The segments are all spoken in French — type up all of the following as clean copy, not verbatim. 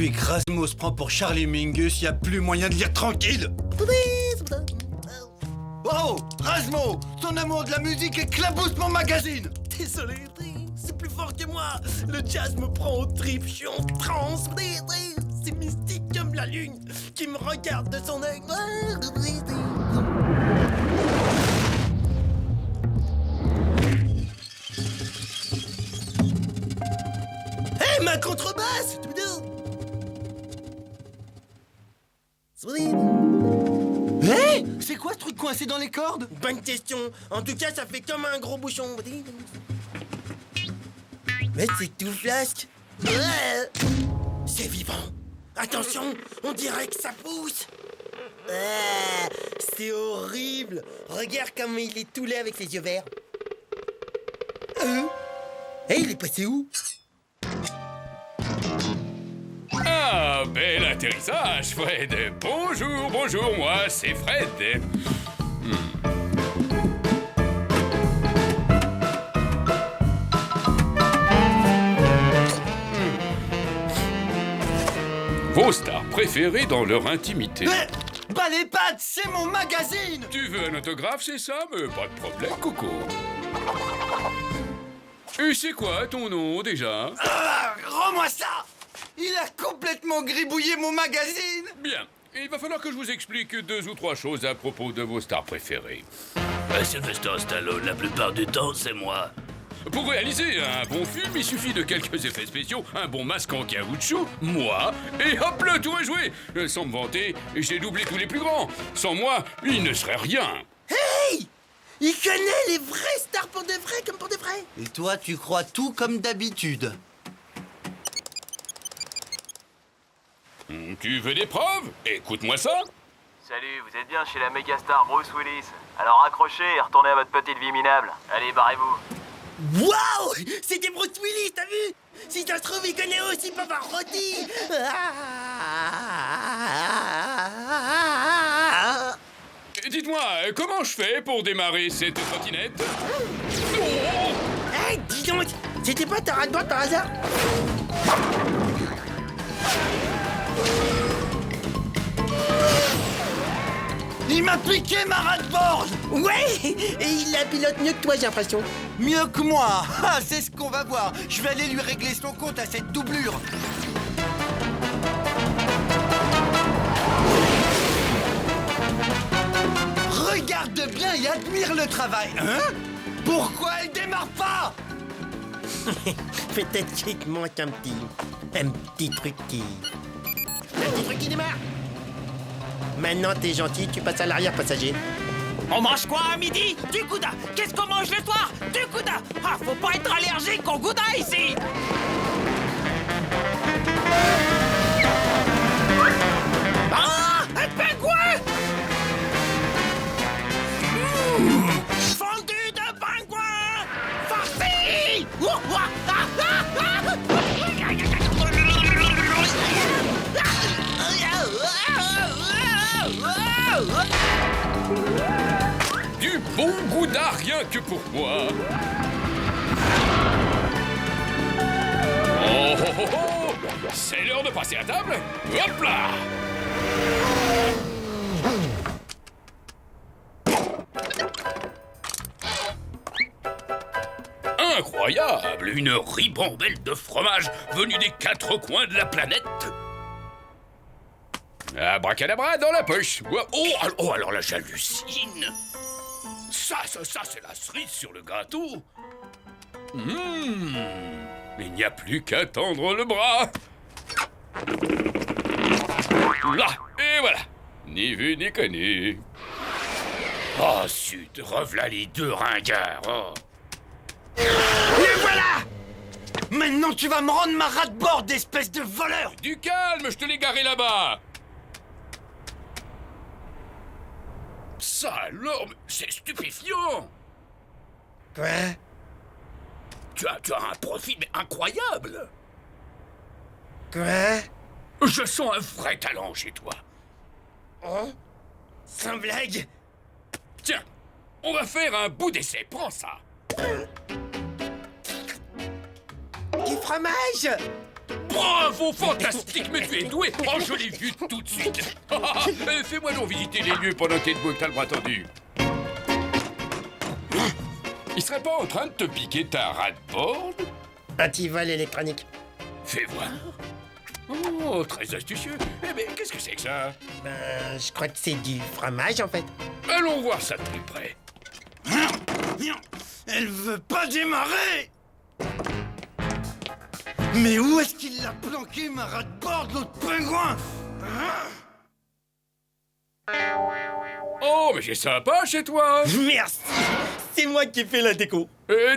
Depuis que Rasmo se prend pour Charlie Mingus, y a plus moyen de lire tranquille. Oh, Rasmo, ton amour de la musique éclabousse mon magazine. Désolé, c'est plus fort que moi. Le jazz me prend aux tripes, je suis en transe. C'est mystique comme la lune qui me regarde de son œil. Hé, ma contrebasse! Hé, c'est quoi ce truc coincé dans les cordes? Bonne question. En tout cas, ça fait comme un gros bouchon. Mais c'est tout flasque. C'est vivant. Attention, on dirait que ça pousse. C'est horrible. Regarde comme il est tout laid avec les yeux verts. Il est passé où? Ah, bel atterrissage, Fred. Bonjour, bonjour, moi, c'est Fred. Vos stars préférées dans leur intimité. Bah les pattes, c'est mon magazine. Tu veux un autographe, c'est ça? Mais pas de problème, Coco. Et c'est quoi ton nom, déjà? Rends-moi ça. Il a complètement gribouillé mon magazine. Bien. Il va falloir que je vous explique 2 ou 3 choses à propos de vos stars préférées. Sylvester Stallone, la plupart du temps, c'est moi. Pour réaliser un bon film, il suffit de quelques effets spéciaux, un bon masque en caoutchouc, moi, et hop, le tour est joué. Sans me vanter, j'ai doublé tous les plus grands. Sans moi, il ne serait rien. Hey! Il connaît les vraies stars pour de vrai comme pour de vrai. Et toi, tu crois tout comme d'habitude. Tu veux des preuves? Écoute-moi ça. Salut, vous êtes bien chez la méga star Bruce Willis. Alors accrochez et retournez à votre petite vie minable. Allez, barrez-vous. Waouh! C'était Bruce Willis, t'as vu? Si ça se trouve, il connaît aussi Pavarotti. Dites-moi, comment je fais pour démarrer cette trottinette? Hey, dis donc, c'était pas ta rade-board par hasard? Il m'a piqué ma rade-board. Ouais! Et il la pilote mieux que toi, j'ai l'impression. Mieux que moi. Ah, c'est ce qu'on va voir. Je vais aller lui régler son compte à cette doublure. Regarde bien et admire le travail. Hein? Pourquoi elle démarre pas? Peut-être qu'il te manque un petit truc qui... Un petit truc qui démarre. Maintenant, t'es gentil, tu passes à l'arrière passager. On mange quoi à midi? Du gouda. Qu'est-ce qu'on mange le soir? Du gouda. Ah, faut pas être allergique au gouda ici. Ah, un pingouin. Fondu de pingouin. Farci. Du bon gouda rien que pour moi. Oh, oh, oh, oh. C'est l'heure de passer à table. Hop là. Incroyable! Une ribambelle de fromage venue des 4 coins de la planète. Abracadabra dans la poche. Oh, alors là, j'hallucine. Ça, c'est la cerise sur le gâteau. Il n'y a plus qu'à tendre le bras. Là, et voilà. Ni vu ni connu. Oh, zut, revoilà les 2 ringards. Oh. Et voilà! Maintenant, tu vas me rendre ma rade-board, espèce de voleur! Du calme, je te l'ai garé là-bas. Ça alors, c'est stupéfiant. Quoi? Tu as un profil mais incroyable. Quoi? Je sens un vrai talent chez toi. Oh? Sans blague? Tiens, on va faire un bout d'essai, prends ça. Du fromage? Bravo, fantastique, mais tu es doué. Oh, je l'ai vu tout de suite. Fais-moi donc visiter les lieux pendant que t'es debout et que t'as le bras tendu. Il serait pas en train de te piquer ta radboard? Antivol électronique. Fais voir. Oh, très astucieux. Eh ben, qu'est-ce que c'est que ça? Ben, je crois que c'est du fromage en fait. Allons voir ça de plus près. Elle veut pas démarrer. Mais où est-ce qu'il l'a planqué, ma rat-de-bord, l'autre pingouin? Oh, mais c'est sympa chez toi. Merci. C'est moi qui ai fait la déco.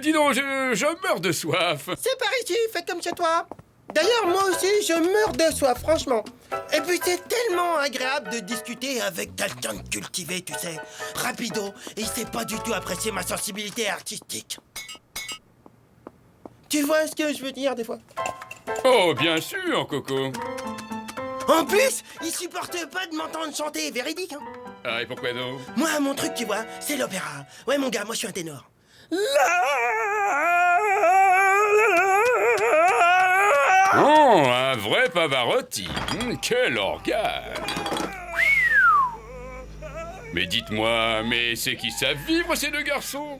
Dis donc, je meurs de soif. C'est par ici, faites comme chez toi. D'ailleurs, moi aussi, je meurs de soif, franchement. Et puis, c'est tellement agréable de discuter avec quelqu'un de cultivé, tu sais. Rapido, et il sait pas du tout apprécier ma sensibilité artistique. Tu vois ce que je veux dire, des fois? Oh, bien sûr, Coco. En plus, il supporte pas de m'entendre chanter, véridique, hein. Ah, et pourquoi donc? Moi, mon truc, tu vois, c'est l'opéra. Ouais, mon gars, moi, je suis un ténor. Oh, un vrai Pavarotti. Quel organe. Mais dites-moi, mais c'est qui savent vivre, ces deux garçons?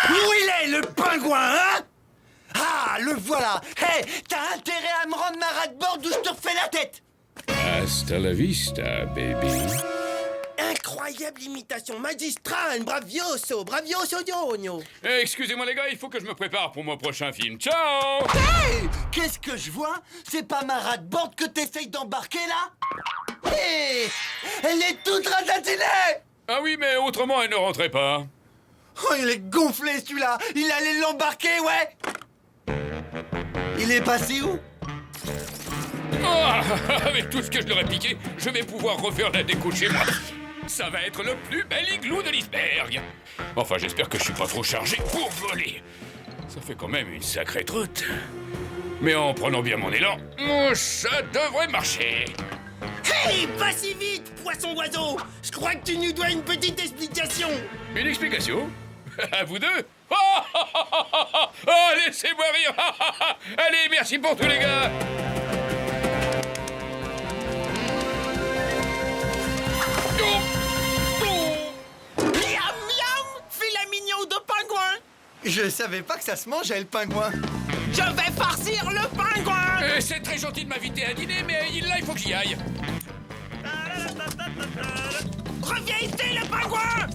Où il est, le pingouin, hein? Ah, le voilà. Hé, t'as intérêt à me rendre ma rat-de-bord ou je te refais la tête. Hasta la vista, baby. Incroyable imitation magistrale, bravioso, bravioso, Dionio. Excusez-moi les gars, il faut que je me prépare pour mon prochain film. Ciao! Hé, qu'est-ce que je vois? C'est pas ma rat-de-bord que t'essayes d'embarquer, là? Hé, elle est toute ratatinée. Ah oui, mais autrement, elle ne rentrait pas. Oh, il est gonflé, celui-là. Il allait l'embarquer, ouais. Il est passé où? Oh, avec tout ce que je leur ai piqué, je vais pouvoir refaire la déco chez moi. Ça va être le plus bel igloo de l'iceberg. Enfin, j'espère que je suis pas trop chargé pour voler. Ça fait quand même une sacrée trotte. Mais en prenant bien mon élan, ça devrait marcher. Hey, pas si vite, poisson oiseau. Je crois que tu nous dois une petite explication. Une explication? À vous deux? Oh, laissez-moi rire. Allez, merci pour tous les gars. Miam, miam. Filet mignon de pingouin. Je savais pas que ça se mangeait, le pingouin. Je vais farcir le pingouin. C'est très gentil de m'inviter à dîner, mais là, il faut que j'y aille. Reviens ici, le pingouin.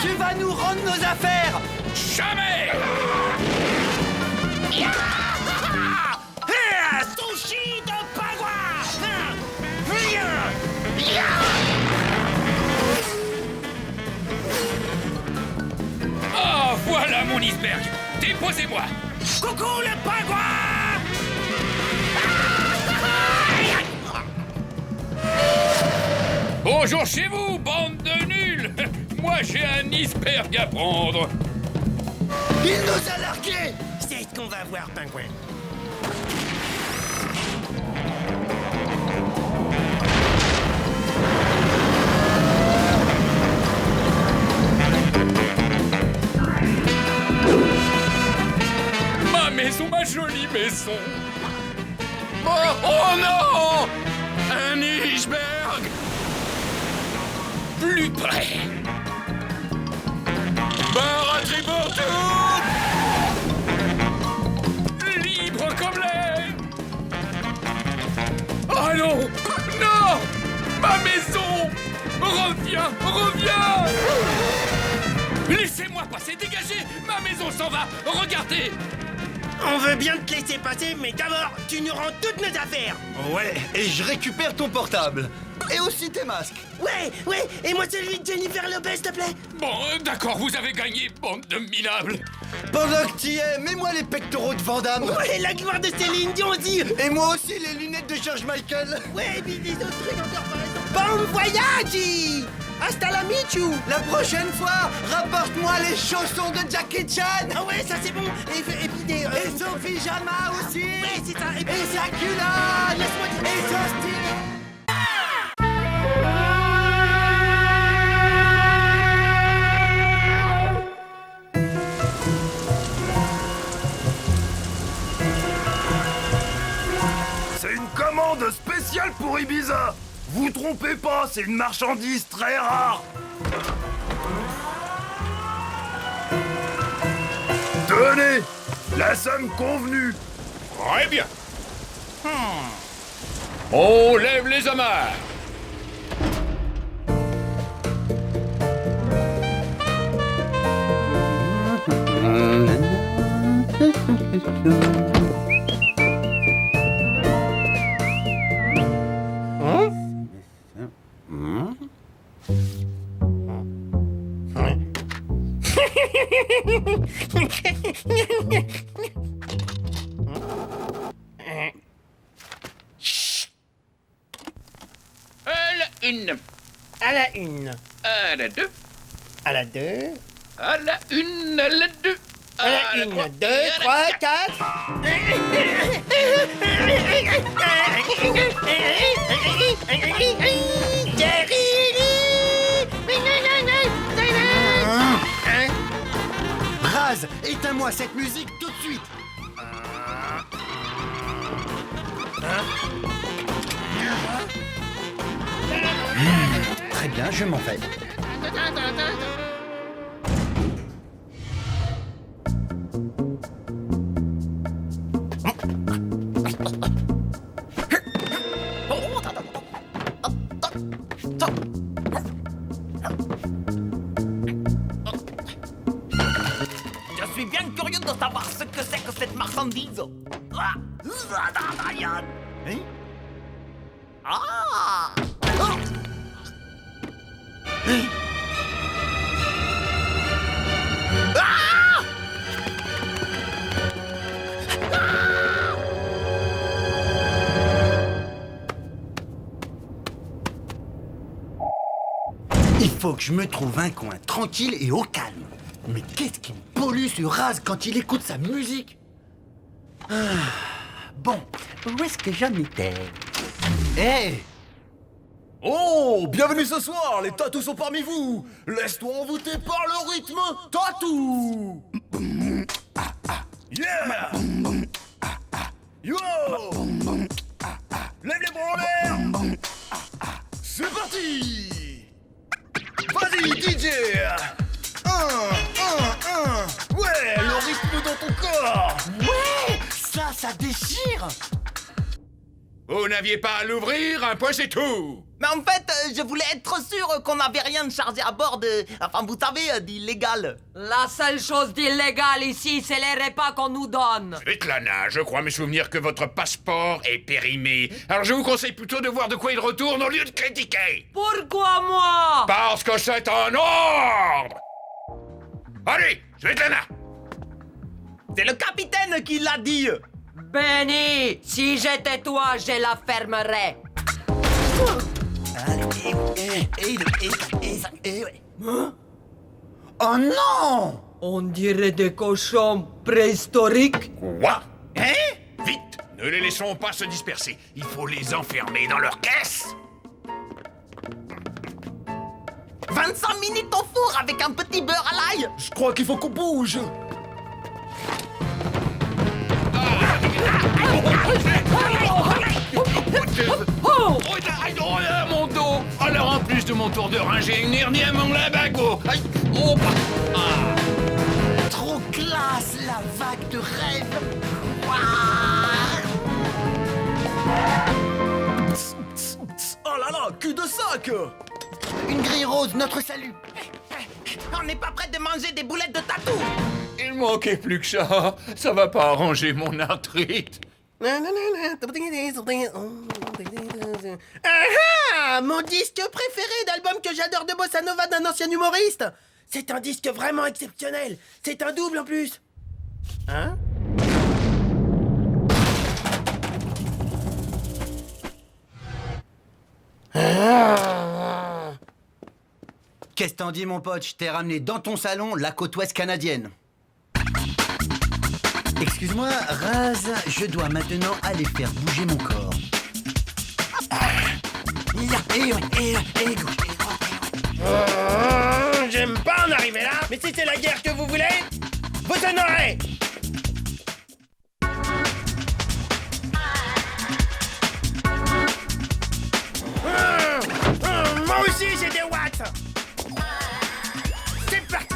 Tu vas nous rendre nos affaires. Jamais! Sushi de pingouin. Ah, voilà mon iceberg. Déposez-moi. Coucou, le pingouin. Bonjour chez vous, bande de nuls. Moi, j'ai un iceberg à prendre. Il nous a largués. C'est ce qu'on va voir, pingouin. Ma maison, ma jolie maison. Oh non! Un iceberg! Plus près! Baraterie pour toutes! Libre comme l'air! Oh non! Non! Ma maison! Reviens! Reviens! Laissez-moi passer! Dégagez! Ma maison s'en va! Regardez! On veut bien te laisser passer, mais d'abord, tu nous rends toutes nos affaires. Ouais, et je récupère ton portable. Et aussi tes masques. Ouais, et moi celui de Jennifer Lopez, s'il te plaît. Bon, d'accord, vous avez gagné, bande de minables! Pendant que t'y es, mets-moi les pectoraux de Van Damme. Ouais, la gloire de Céline Dion aussi. Et moi aussi les lunettes de George Michael. Ouais, et puis des autres trucs encore par exemple. Bon voyage. À Hasta la michou. La prochaine fois, rapporte-moi les chaussons de Jackie Chan. Ah ouais, ça c'est bon. Et puis des... Et son pyjama aussi. Ouais, c'est ça. Et puis... Et sa culotte. Laisse-moi dire... Et son style. C'est une commande spéciale pour Ibiza. Vous trompez pas, c'est une marchandise très rare. Tenez, la somme convenue. Très bien. On lève les amarres. À la une. À la deux. À la deux. À la une, à la deux. À la une, 2, 3, 4. Raz, éteins-moi cette musique tout de suite. Très bien, je m'en vais. Je suis bien curieux de savoir ce que c'est que cette marchandise. Ah, Ryan. Hein? Ah. Il faut que je me trouve un coin tranquille et au calme. Mais qu'est-ce qui me pollue ce Raz quand il écoute sa musique? Bon, où est-ce que j'en étais? Hé! Oh, bienvenue ce soir, les tatous sont parmi vous. Laisse-toi envoûter par le rythme tatou. Yeah. Yo. Lève les bras en l'air. C'est parti. Vas-y, DJ. Ouais, le rythme dans ton corps. Ouais! Ça déchire! Vous n'aviez pas à l'ouvrir, un point c'est tout. Mais en fait, je voulais être sûr qu'on n'avait rien de chargé à bord de... Enfin, vous savez, d'illégal. La seule chose d'illégal ici, c'est les repas qu'on nous donne. Svetlana, je crois me souvenir que votre passeport est périmé. Alors je vous conseille plutôt de voir de quoi il retourne au lieu de critiquer. Pourquoi moi? Parce que c'est un ordre. Allez, Svetlana. C'est le capitaine qui l'a dit. Benny, si j'étais toi, je la fermerais. Oh non! On dirait des cochons préhistoriques. Quoi? Hein? Vite, ne les laissons pas se disperser. Il faut les enfermer dans leur caisse. 25 minutes au four avec un petit beurre à l'ail. Je crois qu'il faut qu'on bouge. Oh, mon dos. Alors en plus de mon tour de rein, j'ai une hernie à mon labago. Aïe. Oh, Trop classe, la vague de rêve! Oh là là, cul de sac. Une grille rose, notre salut! On n'est pas prêt de manger des boulettes de tatou. il manquait plus que ça. Ça va pas arranger mon arthrite. Ah, mon disque préféré d'album que j'adore de bossa nova d'un ancien humoriste. C'est un disque vraiment exceptionnel. C'est un double en plus. Hein? Qu'est-ce t'en dis, mon pote? Je t'ai ramené dans ton salon la côte ouest canadienne. Excuse-moi, Raz, je dois maintenant aller faire bouger mon corps. J'aime pas en arriver là, mais si c'est la guerre que vous voulez, vous en aurez. Moi aussi j'ai des watts. C'est parti.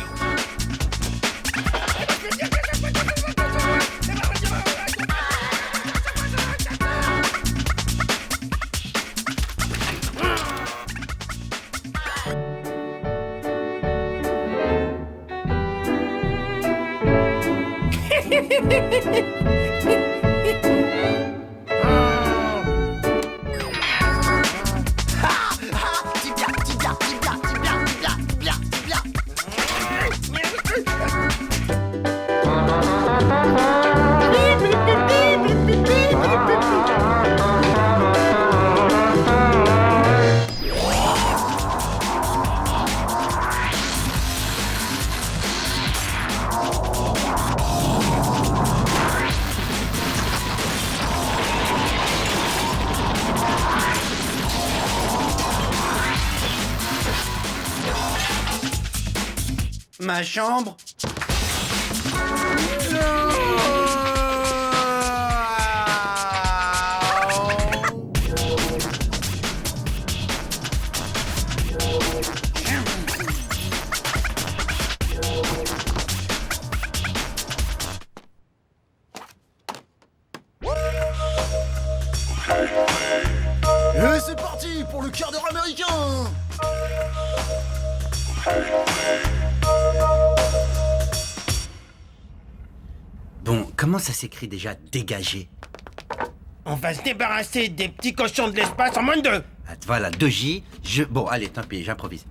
Ma chambre. Et c'est parti pour le quart d'heure américain. Bon, comment ça s'écrit déjà, dégager? On va se débarrasser des petits cochons de l'espace en moins de 2. Ah, voilà, 2J. Bon, allez, tant pis, j'improvise.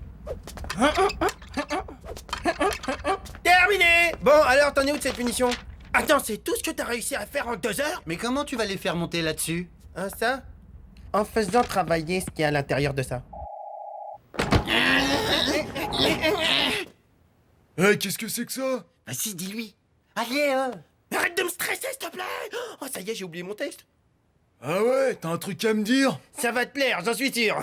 Terminé. Bon, alors t'en es où de cette punition? Attends, c'est tout ce que t'as réussi à faire en 2 heures? Mais comment tu vas les faire monter là-dessus? Hein, ça? En faisant travailler ce qu'il y a à l'intérieur de ça. Eh, qu'est-ce que c'est que ça? Vas-y, dis-lui. Allez, Arrête de me stresser, s'il te plaît. Oh, ça y est, j'ai oublié mon texte. Ah ouais, t'as un truc à me dire? Ça va te plaire, j'en suis sûr.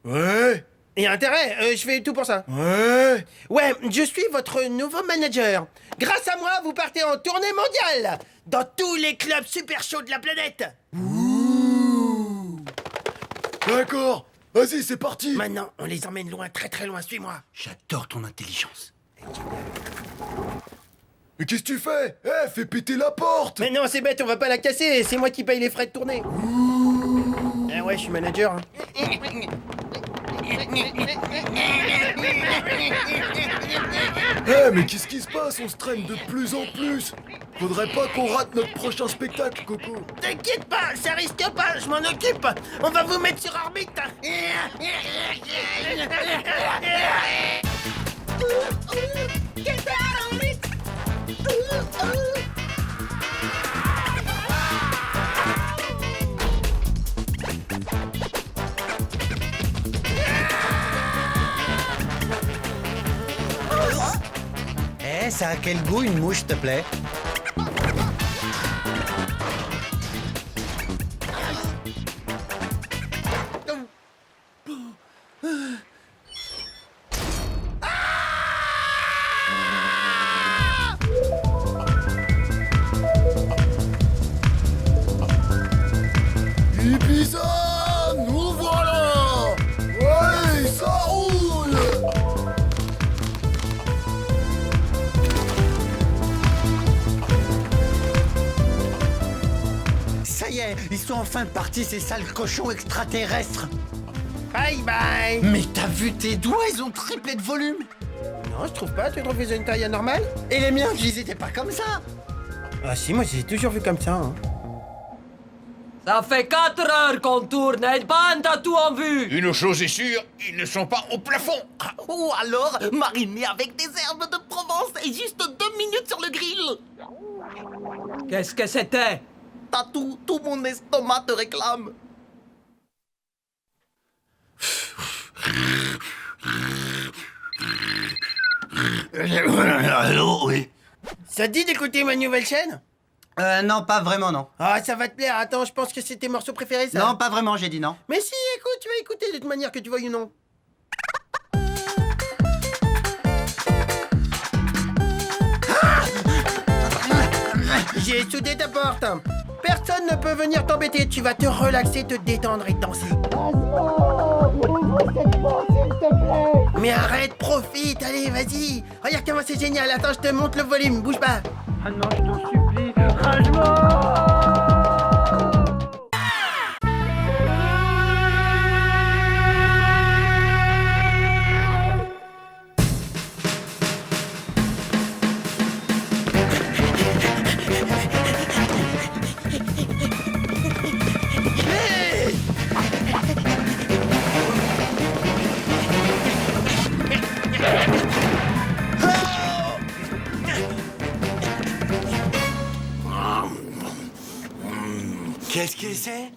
Ouais, Et intérêt, je fais tout pour ça. ouais. Ouais, je suis votre nouveau manager. Grâce à moi, vous partez en tournée mondiale dans tous les clubs super chauds de la planète. D'accord, vas-y, c'est parti. Maintenant, on les emmène loin, très très loin, suis-moi. J'adore ton intelligence. Mais qu'est-ce que tu fais? Eh, fais péter la porte. Mais non, c'est bête, on va pas la casser, c'est moi qui paye les frais de tournée. Eh ouais, je suis manager. Hein. Eh, mais qu'est-ce qui se passe? On se traîne de plus en plus. Faudrait pas qu'on rate notre prochain spectacle, Coco. T'inquiète pas, ça risque pas, je m'en occupe. On va vous mettre sur orbite. Eh, ça a quel goût une mouche, s'il te plaît? Ibiza, nous voilà. Ouais, ça roule. Ça y est, ils sont enfin partis, ces sales cochons extraterrestres. Bye bye. Mais t'as vu tes doigts, ils ont triplé de volume. Non, je trouve pas, tu trouves qu'ils ont une taille anormale? Et les miens, ils étaient pas comme ça. Ah si, moi j'ai toujours vu comme ça. Hein. Ça fait 4 heures qu'on tourne et bande à tout en vue. Une chose est sûre, ils ne sont pas au plafond. Ou alors mariné avec des herbes de Provence et juste 2 minutes sur le grill. Qu'est-ce que c'était? Tatou, tout mon estomac te réclame. Allô, oui. Ça te dit d'écouter ma nouvelle chaîne? Non, pas vraiment, non. Ah, ça va te plaire. Attends, je pense que c'est tes morceaux préférés, ça. Non, pas vraiment, j'ai dit non. Mais si, écoute, tu vas écouter de toute manière que tu veuilles ou non. J'ai soudé ta porte. Personne ne peut venir t'embêter. Tu vas te relaxer, te détendre et danser. Mais arrête, profite, allez, vas-y. Regarde comment c'est génial. Attends, je te monte le volume, bouge pas. Ah non, je t'en supplie, rage-moi. Qu'est-ce que c'est?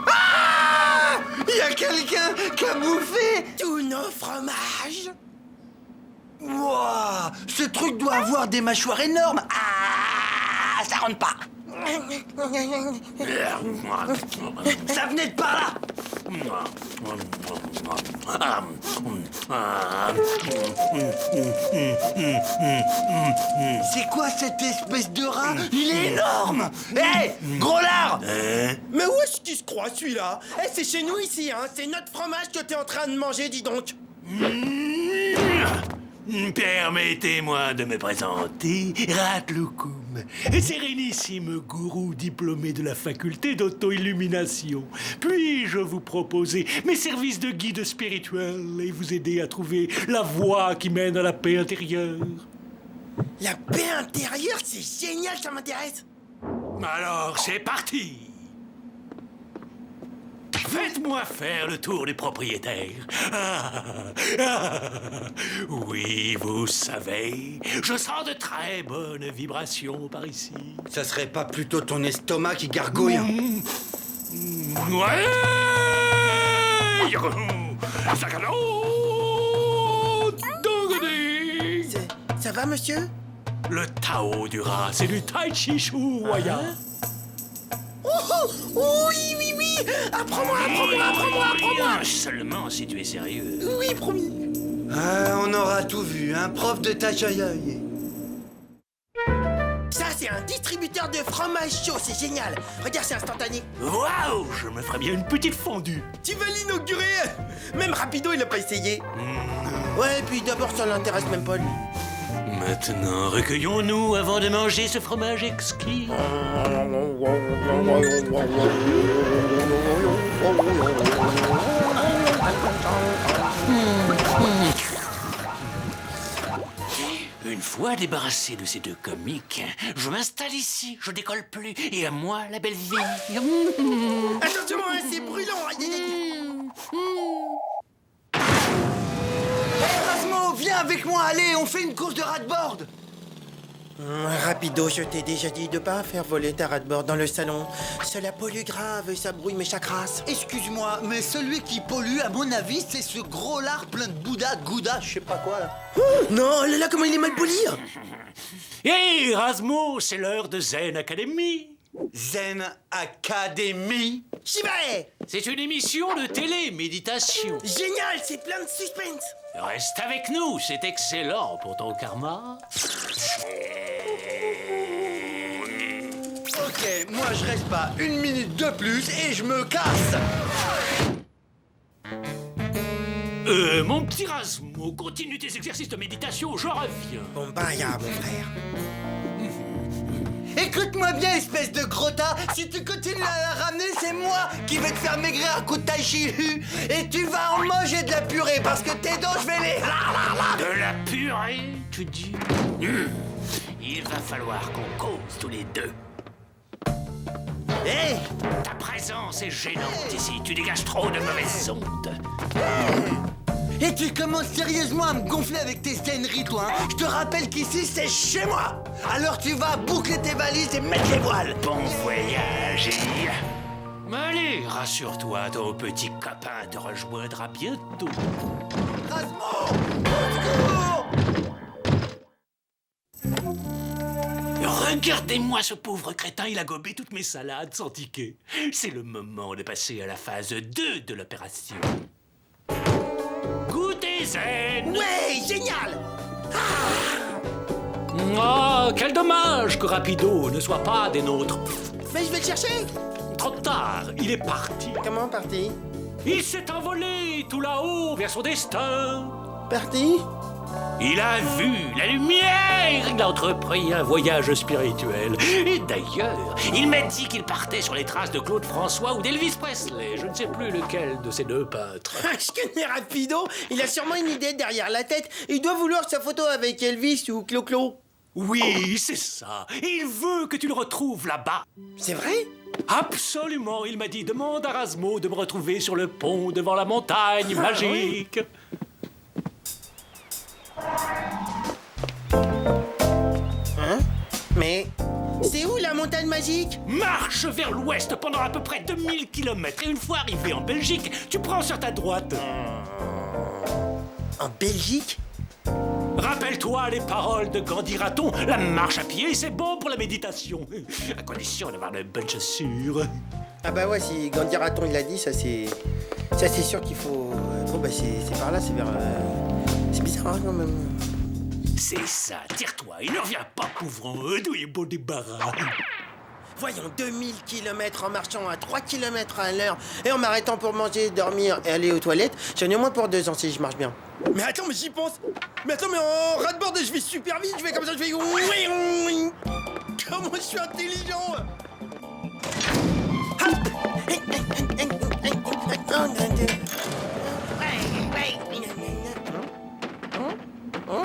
Ah! Il y a quelqu'un qui a bouffé Tous nos fromages. Wouah! Ce truc doit avoir des mâchoires énormes. Ah! Ça rentre pas. Ça venait de par là. C'est quoi cette espèce de rat? Il est énorme. Hé, gros lard. Mais où est-ce qu'il se croit, celui-là? Eh, c'est chez nous, ici, hein. C'est notre fromage que t'es en train de manger, dis donc. Permettez-moi de me présenter, Ratloukoum, sérénissime gourou diplômé de la faculté d'auto-illumination. Puis-je vous proposer mes services de guide spirituel et vous aider à trouver la voie qui mène à la paix intérieure? La paix intérieure, c'est génial, ça m'intéresse. Alors, c'est parti! Faites-moi faire le tour du propriétaire. Oui, vous savez, je sens de très bonnes vibrations par ici. Ça serait pas plutôt ton estomac qui gargouille? Ouais! Ça va, monsieur? Le Tao du rat, c'est du Tai Chi Chuaya. Oui, oui, oui. Apprends-moi. Seulement si tu es sérieux. Oui, promis. Ah, on aura tout vu, un prof de tachaïaï. Ça, c'est un distributeur de fromage chaud, c'est génial. Regarde, c'est instantané. Waouh, je me ferais bien une petite fondue. Tu veux l'inaugurer? Même Rapido, il l'a pas essayé. Ouais, et puis d'abord, ça l'intéresse même pas, lui. Maintenant, recueillons-nous avant de manger ce fromage exquis. Une fois débarrassé de ces deux comiques, je m'installe ici, je décolle plus, et à moi la belle vie. Attention, hein, c'est brûlant. Aïe, aïe, aïe. Erasmo, viens avec moi, allez, on fait une course de rat-board. Rapido, je t'ai déjà dit de pas faire voler ta rat-board dans le salon. Cela pollue grave et ça brouille mes chakras. Excuse-moi, mais celui qui pollue, à mon avis, c'est ce gros lard plein de Bouddha, de Gouda, je sais pas quoi, là. Non, là, comment il est mal poli. Hé, Erasmo, c'est l'heure de Zen Academy. Zen Academy. J'y vais. C'est une émission de télé-méditation. Génial, c'est plein de suspense. Reste avec nous, c'est excellent pour ton karma. Ok, moi je reste pas une minute de plus et je me casse. Mon petit Rasmo, continue tes exercices de méditation, je reviens. Bon, bah, y'a mon frère. Écoute-moi bien, espèce de gros tas. Si tu continues à la ramener, c'est moi qui vais te faire maigrir à coup de tai chi. Et tu vas en manger de la purée parce que tes dents, je vais les... De la purée, tu dis? Il va falloir qu'on cause tous les deux. Hé, Ta présence est gênante ici, tu dégages trop de mauvaises ondes. et tu commences sérieusement à me gonfler avec tes scèneries, toi, hein. Je te rappelle qu'ici, c'est chez moi. Alors tu vas boucler tes valises et mettre les voiles. Bon voyage et... Allez, Rassure-toi, ton petit copain te rejoindra bientôt. Rasmo! Au secours! Regardez-moi ce pauvre crétin, il a gobé toutes mes salades sans ticket. C'est le moment de passer à la phase 2 de l'opération. Goûter zen! Ouais, génial! Oh, quel dommage que Rapido ne soit pas des nôtres. Mais je vais le chercher! Trop tard, il est parti. Comment parti? Il s'est envolé tout là-haut vers son destin. Parti? Il a vu la lumière, il a entrepris un voyage spirituel. Et d'ailleurs, il m'a dit qu'il partait sur les traces de Claude François ou d'Elvis Presley. Je ne sais plus lequel de ces deux peintres. Je connais Rapido, il a sûrement une idée derrière la tête. Il doit vouloir sa photo avec Elvis ou Clo-Clo. Oui, c'est ça. Il veut que tu le retrouves là-bas. C'est vrai? Absolument, il m'a dit, demande à Rasmo de me retrouver sur le pont devant la montagne magique. Hein? Mais c'est où la montagne magique? Marche vers l'ouest pendant à peu près 2000 km et une fois arrivé en Belgique, tu prends sur ta droite. En Belgique? Rappelle-toi les paroles de Gandhi Raton, la marche à pied, c'est bon pour la méditation. À condition d'avoir de bonnes chaussures. Ah bah ouais, si Gandhi Raton il l'a dit, ça c'est sûr qu'il faut... Bon bah c'est par là, c'est vers... C'est bizarre hein, quand même. C'est ça, tire-toi, il ne revient pas couvrant, d'où est beau débarras. Voyons, 2000 km en marchant à 3 km à l'heure et en m'arrêtant pour manger, dormir et aller aux toilettes, j'en ai au moins pour 2 ans si je marche bien. Mais attends, mais j'y pense. Mais attends, mais en ras-de-bord, je vais super vite, je vais comme ça, je vais... Comment je suis intelligent. Au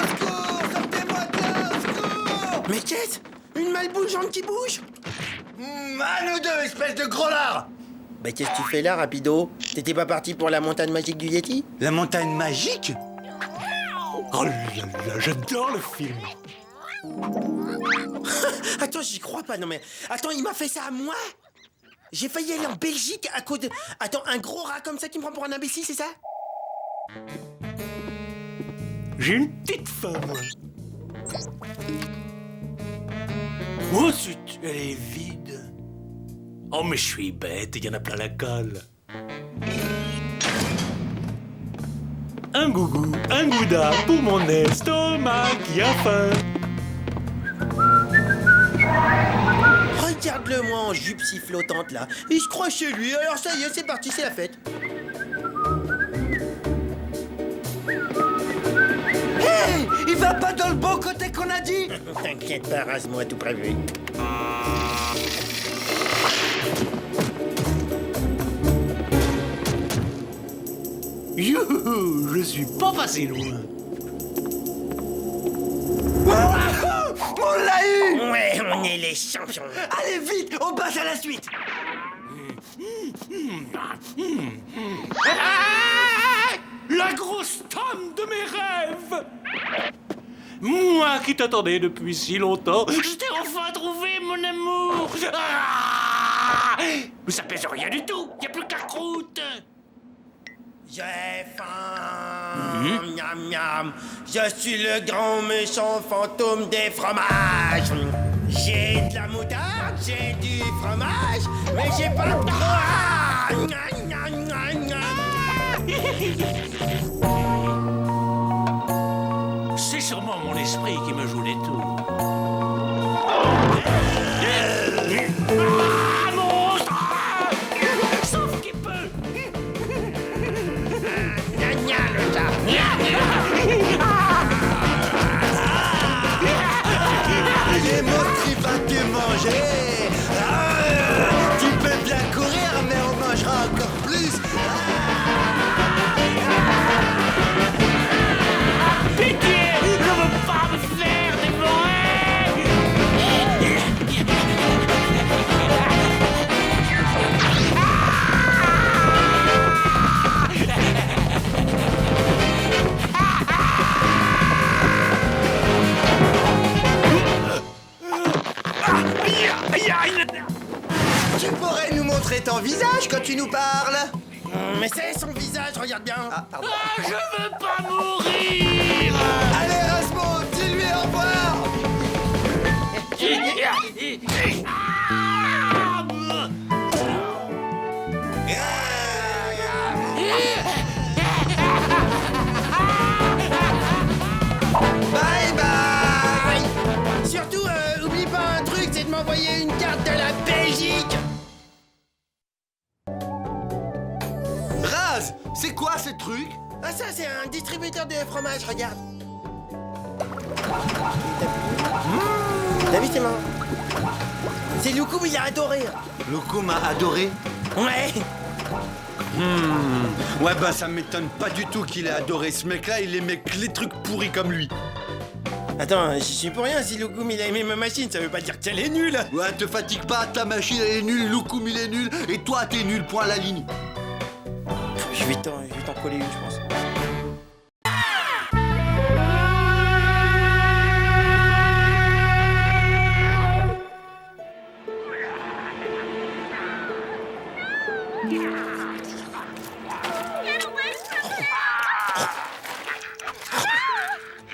secours! Sortez-moi de là! Au secours! Mais qu'est-ce? Une malbougeante qui bouge? À nous deux, espèce de gros lard! Bah qu'est-ce que tu fais là, Rapido? T'étais pas parti pour la montagne magique du Yeti? La montagne magique? Oh là là, j'adore le film. Attends, j'y crois pas, non mais... Attends, il m'a fait ça à moi? J'ai failli aller en Belgique à cause de... Attends, un gros rat comme ça qui me prend pour un imbécile, c'est ça? J'ai une petite faim, moi. Oh, zut, elle est vide. Oh, mais je suis bête, il y en a plein la colle. Un gougou, un gouda pour mon estomac qui a faim. Regarde-le-moi en jupe si flottante là. Il se croit chez lui, alors ça y est, c'est parti, c'est la fête. Hey! Il va pas dans le bon côté qu'on a dit! T'inquiète pas, rase-moi tout prévu. Youhou, je suis pas passé loin. On l'a eu! Ouais, on est les champions. Allez vite, on passe à la suite! La grosse tome de mes rêves! Moi qui t'attendais depuis si longtemps, je t'ai enfin trouvé, mon amour! Ah! Mais ça pèse rien du tout, y a plus qu'à croûte! J'ai faim, miam miam. Je suis le grand méchant fantôme des fromages. J'ai de la moutarde, j'ai du fromage, mais j'ai pas de croix. C'est sûrement mon esprit qui me joue des tours. Ah, monstre! Sauf qu'il peut! Les monstres, il va te manger! Tu peux bien courir, mais on mangera encore plus! Pitié, je veux pas me faire dévorer. montrer ton visage quand tu nous parles. Mais c'est son visage, regarde bien. Ah, pardon. Je veux pas mourir. Allez, Erasmo, dis-lui au revoir. Bye bye. Surtout, oublie pas un truc, c'est de m'envoyer une carte de la Belgique. Raz, c'est quoi ce truc? Ah ça, c'est un distributeur de fromage, regarde. T'as vu, c'est marrant. C'est Loukoum, il a adoré. Loukoum a adoré. Ouais. Ouais, bah ça m'étonne pas du tout qu'il ait adoré. Ce mec-là, il aimait que les trucs pourris comme lui. Attends, j'y suis pour rien, si Loukoum il a aimé ma machine, ça veut pas dire qu'elle est nulle. Ouais, te fatigue pas, ta machine elle est nulle, Loukoum il est nul, et toi t'es nul, point à la ligne. Je vais t'en coller une, je pense.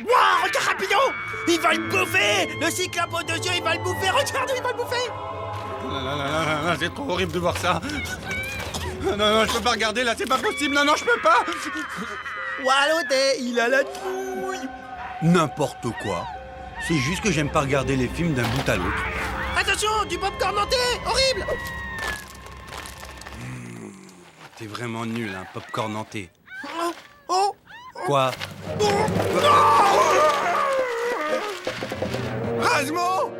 Wouah, regarde Rapido! Il va le bouffer! Le cyclope aux 2 yeux, il va le bouffer! Regarde, il va le bouffer! Non, c'est trop horrible de voir ça. Non, je peux pas regarder là, c'est pas possible. Non, je peux pas. Walloté, il a la trouille! N'importe quoi. C'est juste que j'aime pas regarder les films d'un bout à l'autre. Attention, du popcorn nantais! Horrible! T'es vraiment nul, hein, popcorn nantais. Oh! Oh! Quoi? Rasmo!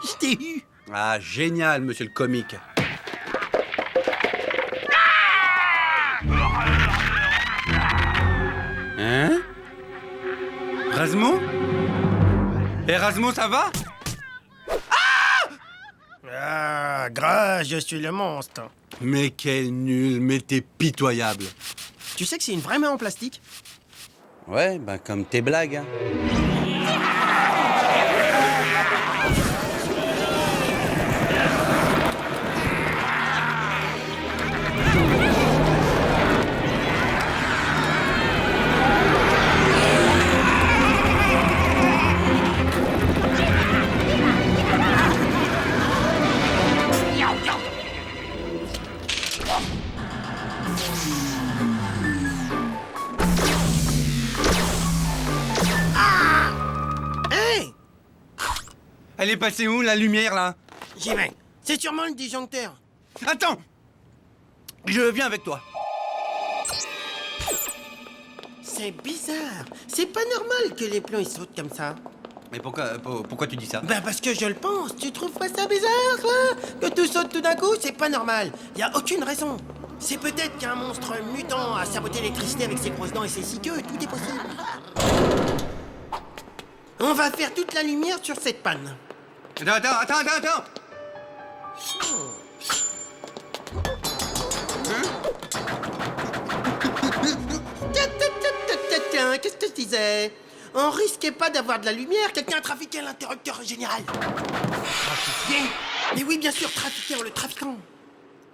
Je t'ai eu! Ah, génial, monsieur le comique. Hein? Rasmo? Erasmo, ça va? Ah, grâce, je suis le monstre. Mais quel nul, mais t'es pitoyable. Tu sais que c'est une vraie main en plastique? Ouais, ben comme tes blagues, hein. Elle est passée où, la lumière, là? J'y vais. C'est sûrement le disjoncteur. Attends! Je viens avec toi. C'est bizarre. C'est pas normal que les plombs ils sautent comme ça. Mais pourquoi tu dis ça? Ben parce que je le pense. Tu trouves pas ça bizarre, là? Que tout saute tout d'un coup, c'est pas normal. Y a aucune raison. C'est peut-être qu'un monstre mutant a saboté l'électricité avec ses grosses dents et ses 6 queues. Tout est possible. On va faire toute la lumière sur cette panne. Attends! Tiens, qu'est-ce que je disais? On risquait pas d'avoir de la lumière, quelqu'un a trafiqué l'interrupteur général. Trafiqué? Mais oui, bien sûr, trafiqué en le trafiquant.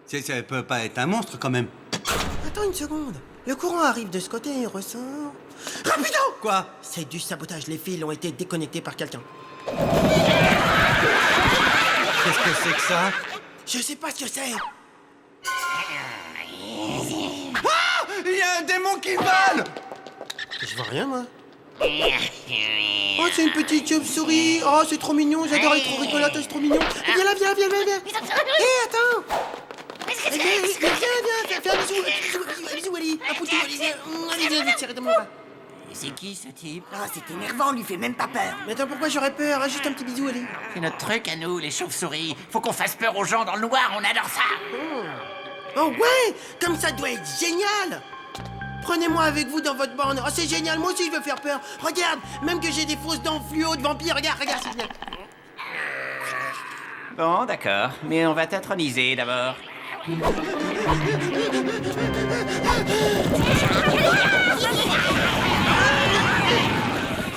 Ça peut pas être un monstre, quand même. Attends une seconde. Le courant arrive de ce côté et ressort... Rapido! Quoi? C'est du sabotage, les fils ont été déconnectés par quelqu'un. Qu'est-ce que c'est que ça? Je sais pas ce que c'est. Ah! Il y a un démon qui vole! Je vois rien, moi. Oh, c'est une petite chauve-souris. Oh, c'est trop mignon. J'adore, elle est trop rigolote, c'est trop mignon. Viens là, viens. Hé, attends. Viens, fais un bisou, Ali. Un poutou, Ali. Viens, tirer de mon bras. C'est qui ce type? Ah, c'est énervant, lui fait même pas peur. Mais attends, pourquoi j'aurais peur? Juste un petit bisou, Ali. C'est notre truc à nous, les chauves-souris. Faut qu'on fasse peur aux gens dans le noir, on adore ça. Oh ouais, comme ça doit être génial. Prenez-moi avec vous dans votre bande. Oh, c'est génial, moi aussi je veux faire peur. Regarde, même que j'ai des fausses dents fluo de vampire. Regarde, c'est bien. Bon, d'accord, mais on va t'introniser d'abord.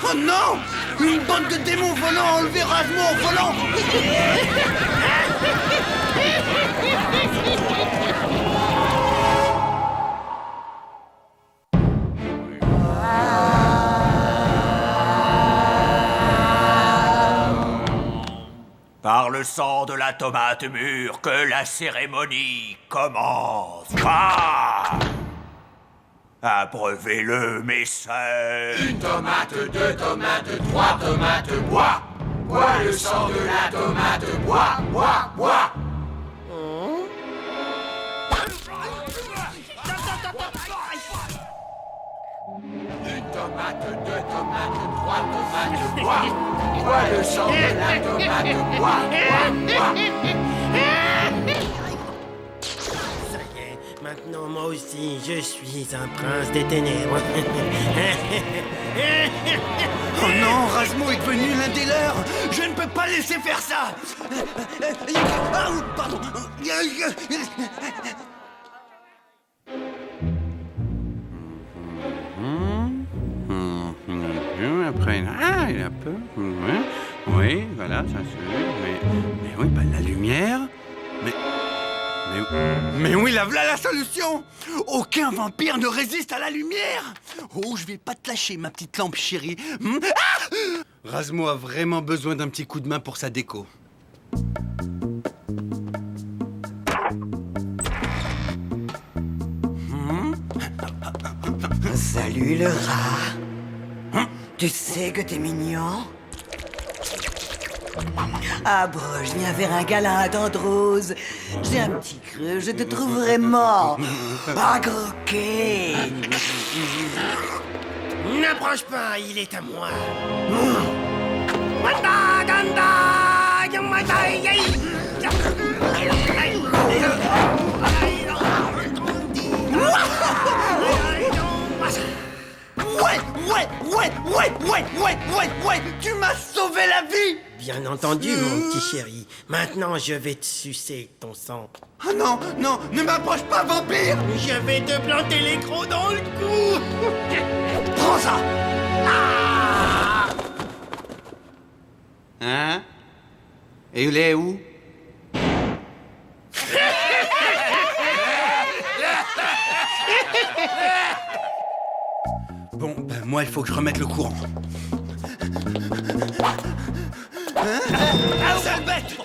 Oh non! Une bande de démons volants enlevé Rasmo en volant. Par le sang de la tomate mûre que la cérémonie commence. Ah! Abreuvez-le, mes sœurs. Une tomate, deux tomates, trois tomates, bois. Bois le sang de la tomate, bois, bois, bois. Une tomate, deux tomates, trois tomates, bois. Bois le sang de la tomate, bois, bois, bois. Ça y est, maintenant moi aussi, je suis un prince des ténèbres. Oh non, Rasmo est devenu l'un des leurs. Je ne peux pas laisser faire ça. Ah, pardon. Après, ah, il a peur. Oui, voilà, ça se... Mais oui, bah, la lumière... Mais oui, là, voilà la solution. Aucun vampire ne résiste à la lumière. Oh, je vais pas te lâcher, ma petite lampe chérie. Ah! Rasmo a vraiment besoin d'un petit coup de main pour sa déco. Salut le rat. Tu sais que t'es mignon? Ah bon, je viens faire un câlin à Tante Rose. J'ai un petit creux, je te trouverai mort. Ah, croquet. N'approche pas, il est à moi. Ouais, tu m'as sauvé la vie. Bien entendu, mon petit chéri. Maintenant, je vais te sucer ton sang. Ah non, non, ne m'approche pas, vampire. Je vais te planter les crocs dans le cou. Prends ça. Hein? Et il est où? Bon, ben moi, il faut que je remette le courant. Ah, sale bête.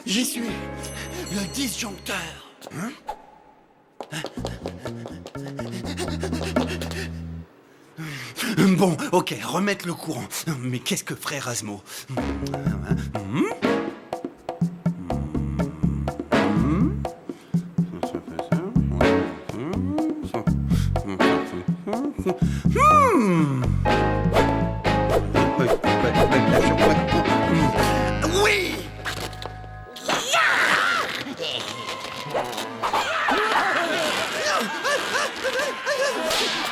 J'y suis, le disjoncteur. Hein? Bon, ok, remettre le courant. Mais qu'est-ce que ferait Rasmo? Oui!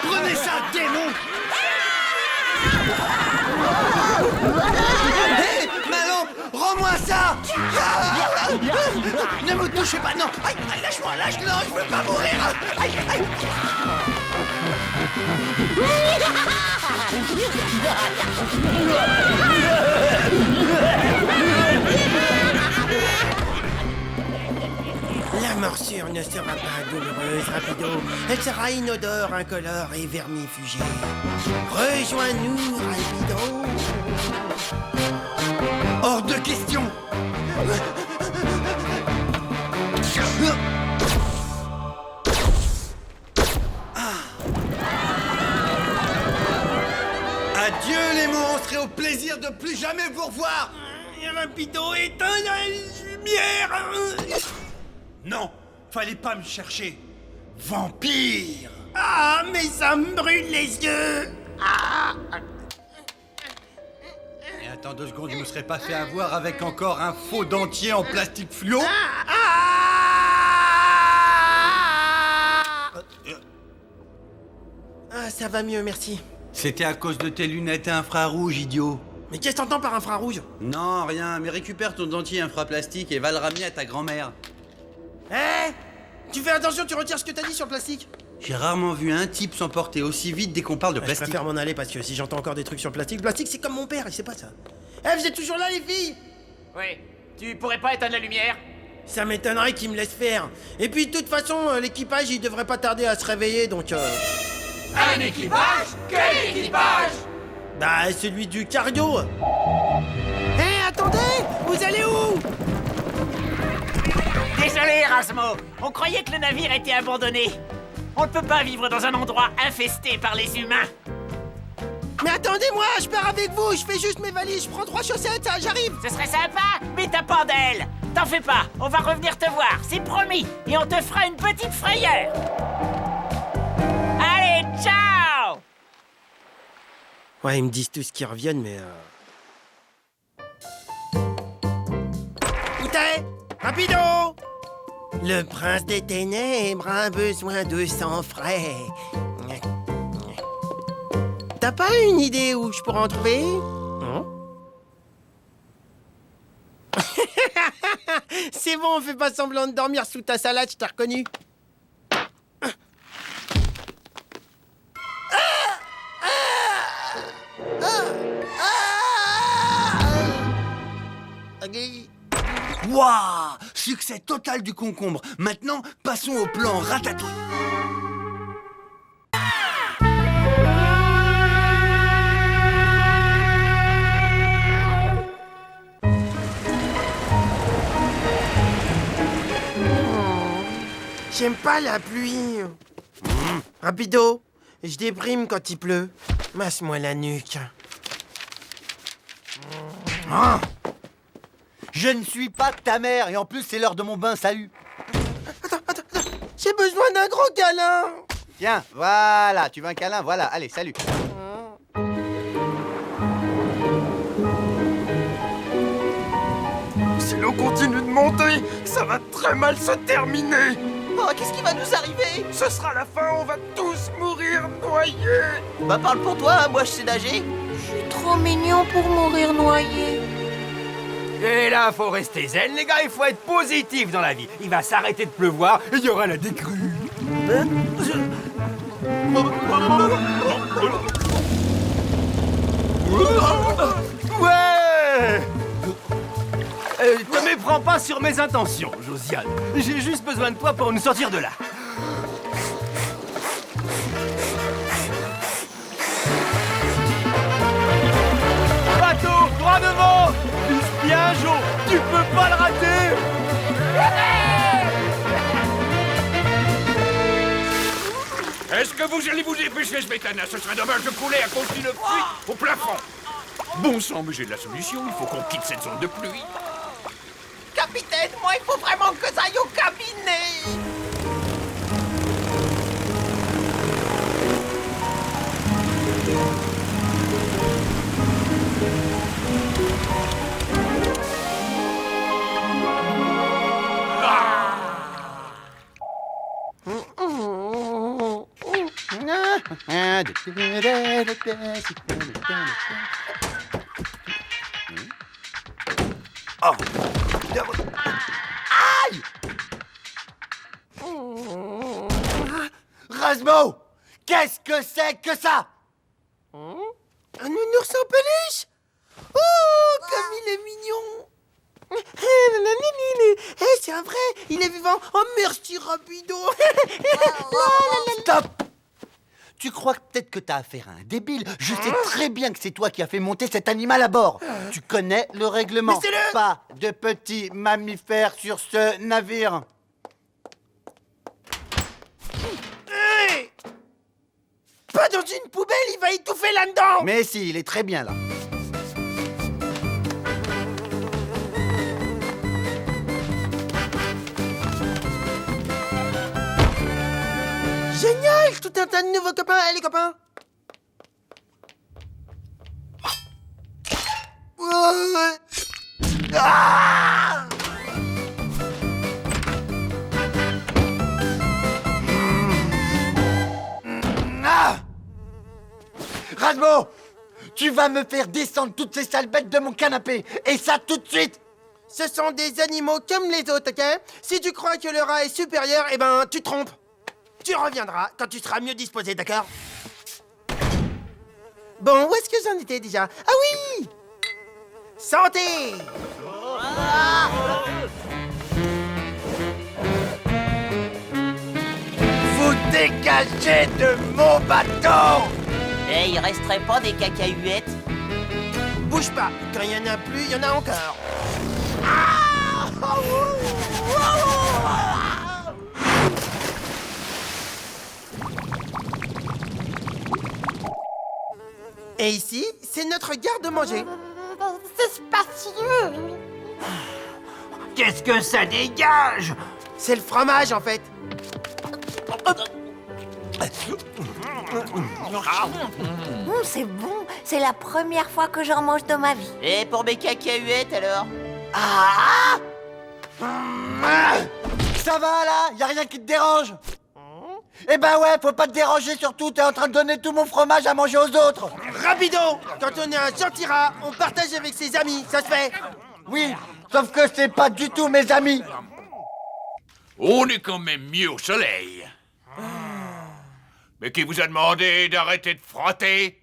Prenez ça, démon! Hé, Malon, rends-moi ça! Ne me touchez pas, non! Aïe, lâche-moi, lâche-le, je veux pas mourir! Aïe, aïe! La morsure ne sera pas douloureuse, rapido. Elle sera inodore, incolore et vermifugée. Rejoins-nous, rapido. Hors de question! Adieu les monstres et au plaisir de plus jamais vous revoir! Rapido, éteins la lumière. Non, fallait pas me chercher. Vampire! Ah, mais ça me brûle les yeux. Et attends 2 secondes, je me serais pas fait avoir avec encore un faux dentier en plastique fluo? Ah, ça va mieux, merci. C'était à cause de tes lunettes infrarouges, idiot. Mais qu'est-ce que t'entends par infrarouge? Non, rien, mais récupère ton dentier infraplastique et va le ramener à ta grand-mère. Hein? Tu fais attention, tu retires ce que t'as dit sur le plastique. J'ai rarement vu un type s'emporter aussi vite dès qu'on parle de Je plastique. préfère m'en aller parce que si j'entends encore des trucs sur le plastique, c'est comme mon père, il sait pas ça. Eh, vous êtes toujours là, les filles? Oui. Tu pourrais pas éteindre la lumière? Ça m'étonnerait qu'ils me laissent faire. Et puis, de toute façon, l'équipage, il devrait pas tarder à se réveiller, donc Un équipage? Quel équipage? Bah, celui du cargo. Eh, attendez! Vous allez où? Désolé, Erasmo. On croyait que le navire était abandonné. On ne peut pas vivre dans un endroit infesté par les humains. Mais attendez-moi, je pars avec vous, je fais juste mes valises, je prends 3 chaussettes, ça, j'arrive. Ce serait sympa, mais t'as pas d'aile. T'en fais pas, on va revenir te voir, c'est promis. Et on te fera une petite frayeur. Allez, ciao! Ouais, ils me disent tous qu'ils reviennent, mais Où t'es? Rapido! Le prince des ténèbres a besoin de sang frais. T'as pas une idée où je pourrais en trouver? Non? C'est bon, fais pas semblant de dormir sous ta salade, je t'ai reconnu. Waouh! Succès total du concombre. Maintenant, passons au plan ratatouille. J'aime pas la pluie. Rapido, je déprime quand il pleut. Masse-moi la nuque. Ah, je ne suis pas ta mère et en plus c'est l'heure de mon bain, salut. Attends. J'ai besoin d'un gros câlin. Tiens, voilà, tu veux un câlin, voilà, allez, salut. Si l'eau continue de monter, ça va très mal se terminer. Oh, qu'est-ce qui va nous arriver? Ce sera la fin, on va tous mourir noyés. Bah parle pour toi, moi je sais nager. Je suis trop mignon pour mourir noyé. Et là, faut rester zen, les gars, il faut être positif dans la vie. Il va s'arrêter de pleuvoir et il y aura la décrue. Ouais! Te méprends pas sur mes intentions, Josiane. J'ai juste besoin de toi pour nous sortir de là. Bateau, droit devant! Vise bien, Jo! Tu peux pas le rater! Est-ce que vous allez vous dépêcher, Smetana? Ce serait dommage de couler à cause d'une pluie au plafond. Bon sang, mais j'ai de la solution. Il faut qu'on quitte cette zone de pluie. Capitaine, moi il faut vraiment que ça aille au cabinet. Oh. Aïe! Rasmo! Qu'est-ce que c'est que ça? Un nounours en peluche? Oh, comme il est mignon! C'est un vrai, il est vivant! Oh, merci, Rapido! Stop! Tu crois peut-être que t'as affaire à un débile? Je sais très bien que c'est toi qui as fait monter cet animal à bord. Tu connais le règlement. Pas de petits mammifères sur ce navire. Hey! Pas dans une poubelle, il va étouffer là-dedans! Mais si, il est très bien là. Génial! Tout un tas de nouveaux copains! Allez, copains! Ah! Ah! Rasmo! Tu vas me faire descendre toutes ces sales bêtes de mon canapé. Et ça tout de suite. Ce sont des animaux comme les autres, ok? Si tu crois que le rat est supérieur, eh ben, tu te trompes. Tu reviendras quand tu seras mieux disposé, d'accord? Bon, où est-ce que j'en étais déjà? Ah oui! Santé! Vous dégagez de mon bateau! Eh, il resterait pas des cacahuètes? Bouge pas, quand il y en a plus, il y en a encore. Et ici, c'est notre garde-manger. C'est spacieux. Qu'est-ce que ça dégage? C'est le fromage, en fait. C'est bon. C'est la première fois que j'en mange de ma vie. Et pour mes cacahuètes, alors? Ah! Ça va là? Y a rien qui te dérange? Eh ben ouais, faut pas te déranger surtout, t'es en train de donner tout mon fromage à manger aux autres. Rapido! Quand on est un gentil rat, on partage avec ses amis, ça se fait. Oui, sauf que c'est pas du tout mes amis. On est quand même mieux au soleil. Mais qui vous a demandé d'arrêter de frotter?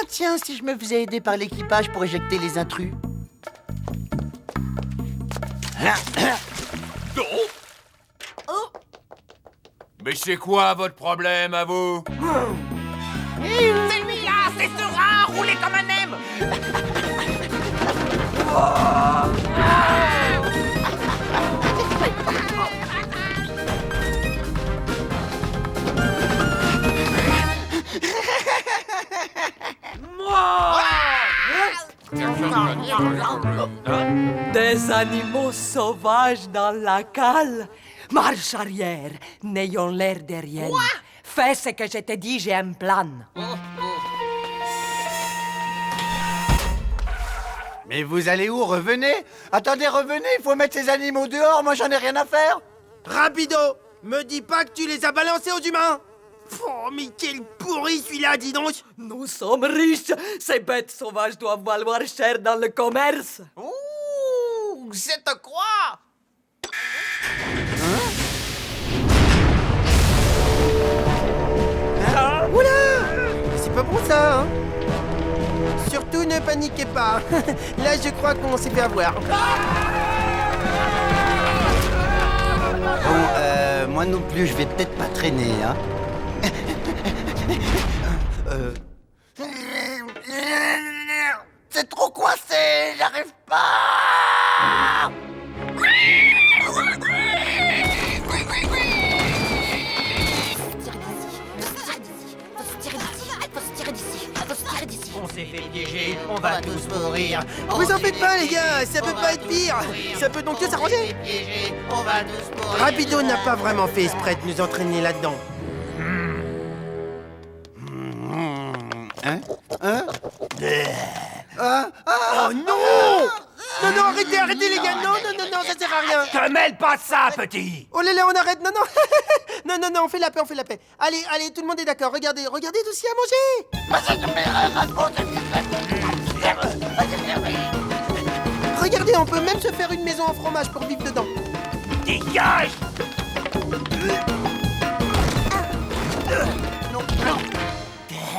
Tiens, si je me faisais aider par l'équipage pour éjecter les intrus. Non. Mais c'est quoi votre problème à vous? C'est lui-là, c'est ce rat roulé comme un M. Des animaux sauvages dans la cale. Marche arrière, n'ayons l'air de rien. Fais ce que je te dis, j'ai un plan. Mais vous allez où? Revenez? Attendez, revenez, il faut mettre ces animaux dehors, moi j'en ai rien à faire. Rapido! Me dis pas que tu les as balancés aux humains! Oh, mais quel pourri celui-là, dis donc! Nous sommes riches. Ces bêtes sauvages doivent valoir cher dans le commerce. Ouh, je te crois! Oula! C'est pas bon ça, hein? Surtout ne paniquez pas. Là, je crois qu'on s'est fait avoir. Bon, moi non plus, je vais peut-être pas traîner, hein. C'est trop coincé, j'arrive pas. On s'est fait piéger, on va tous mourir. Vous en faites pas, les gars, ça peut pas être pire. Ça peut donc que s'arranger. Rapido n'a pas vraiment fait exprès de nous entraîner là-dedans. Oh non! Non, arrêtez les gars, non, ça sert à rien. Te mêle pas de ça, petit. Oh là là, on arrête, non, on fait la paix. Allez, tout le monde est d'accord, regardez tout ce qu'il y a à manger. Regardez, on peut même se faire une maison en fromage pour vivre dedans. Dégage!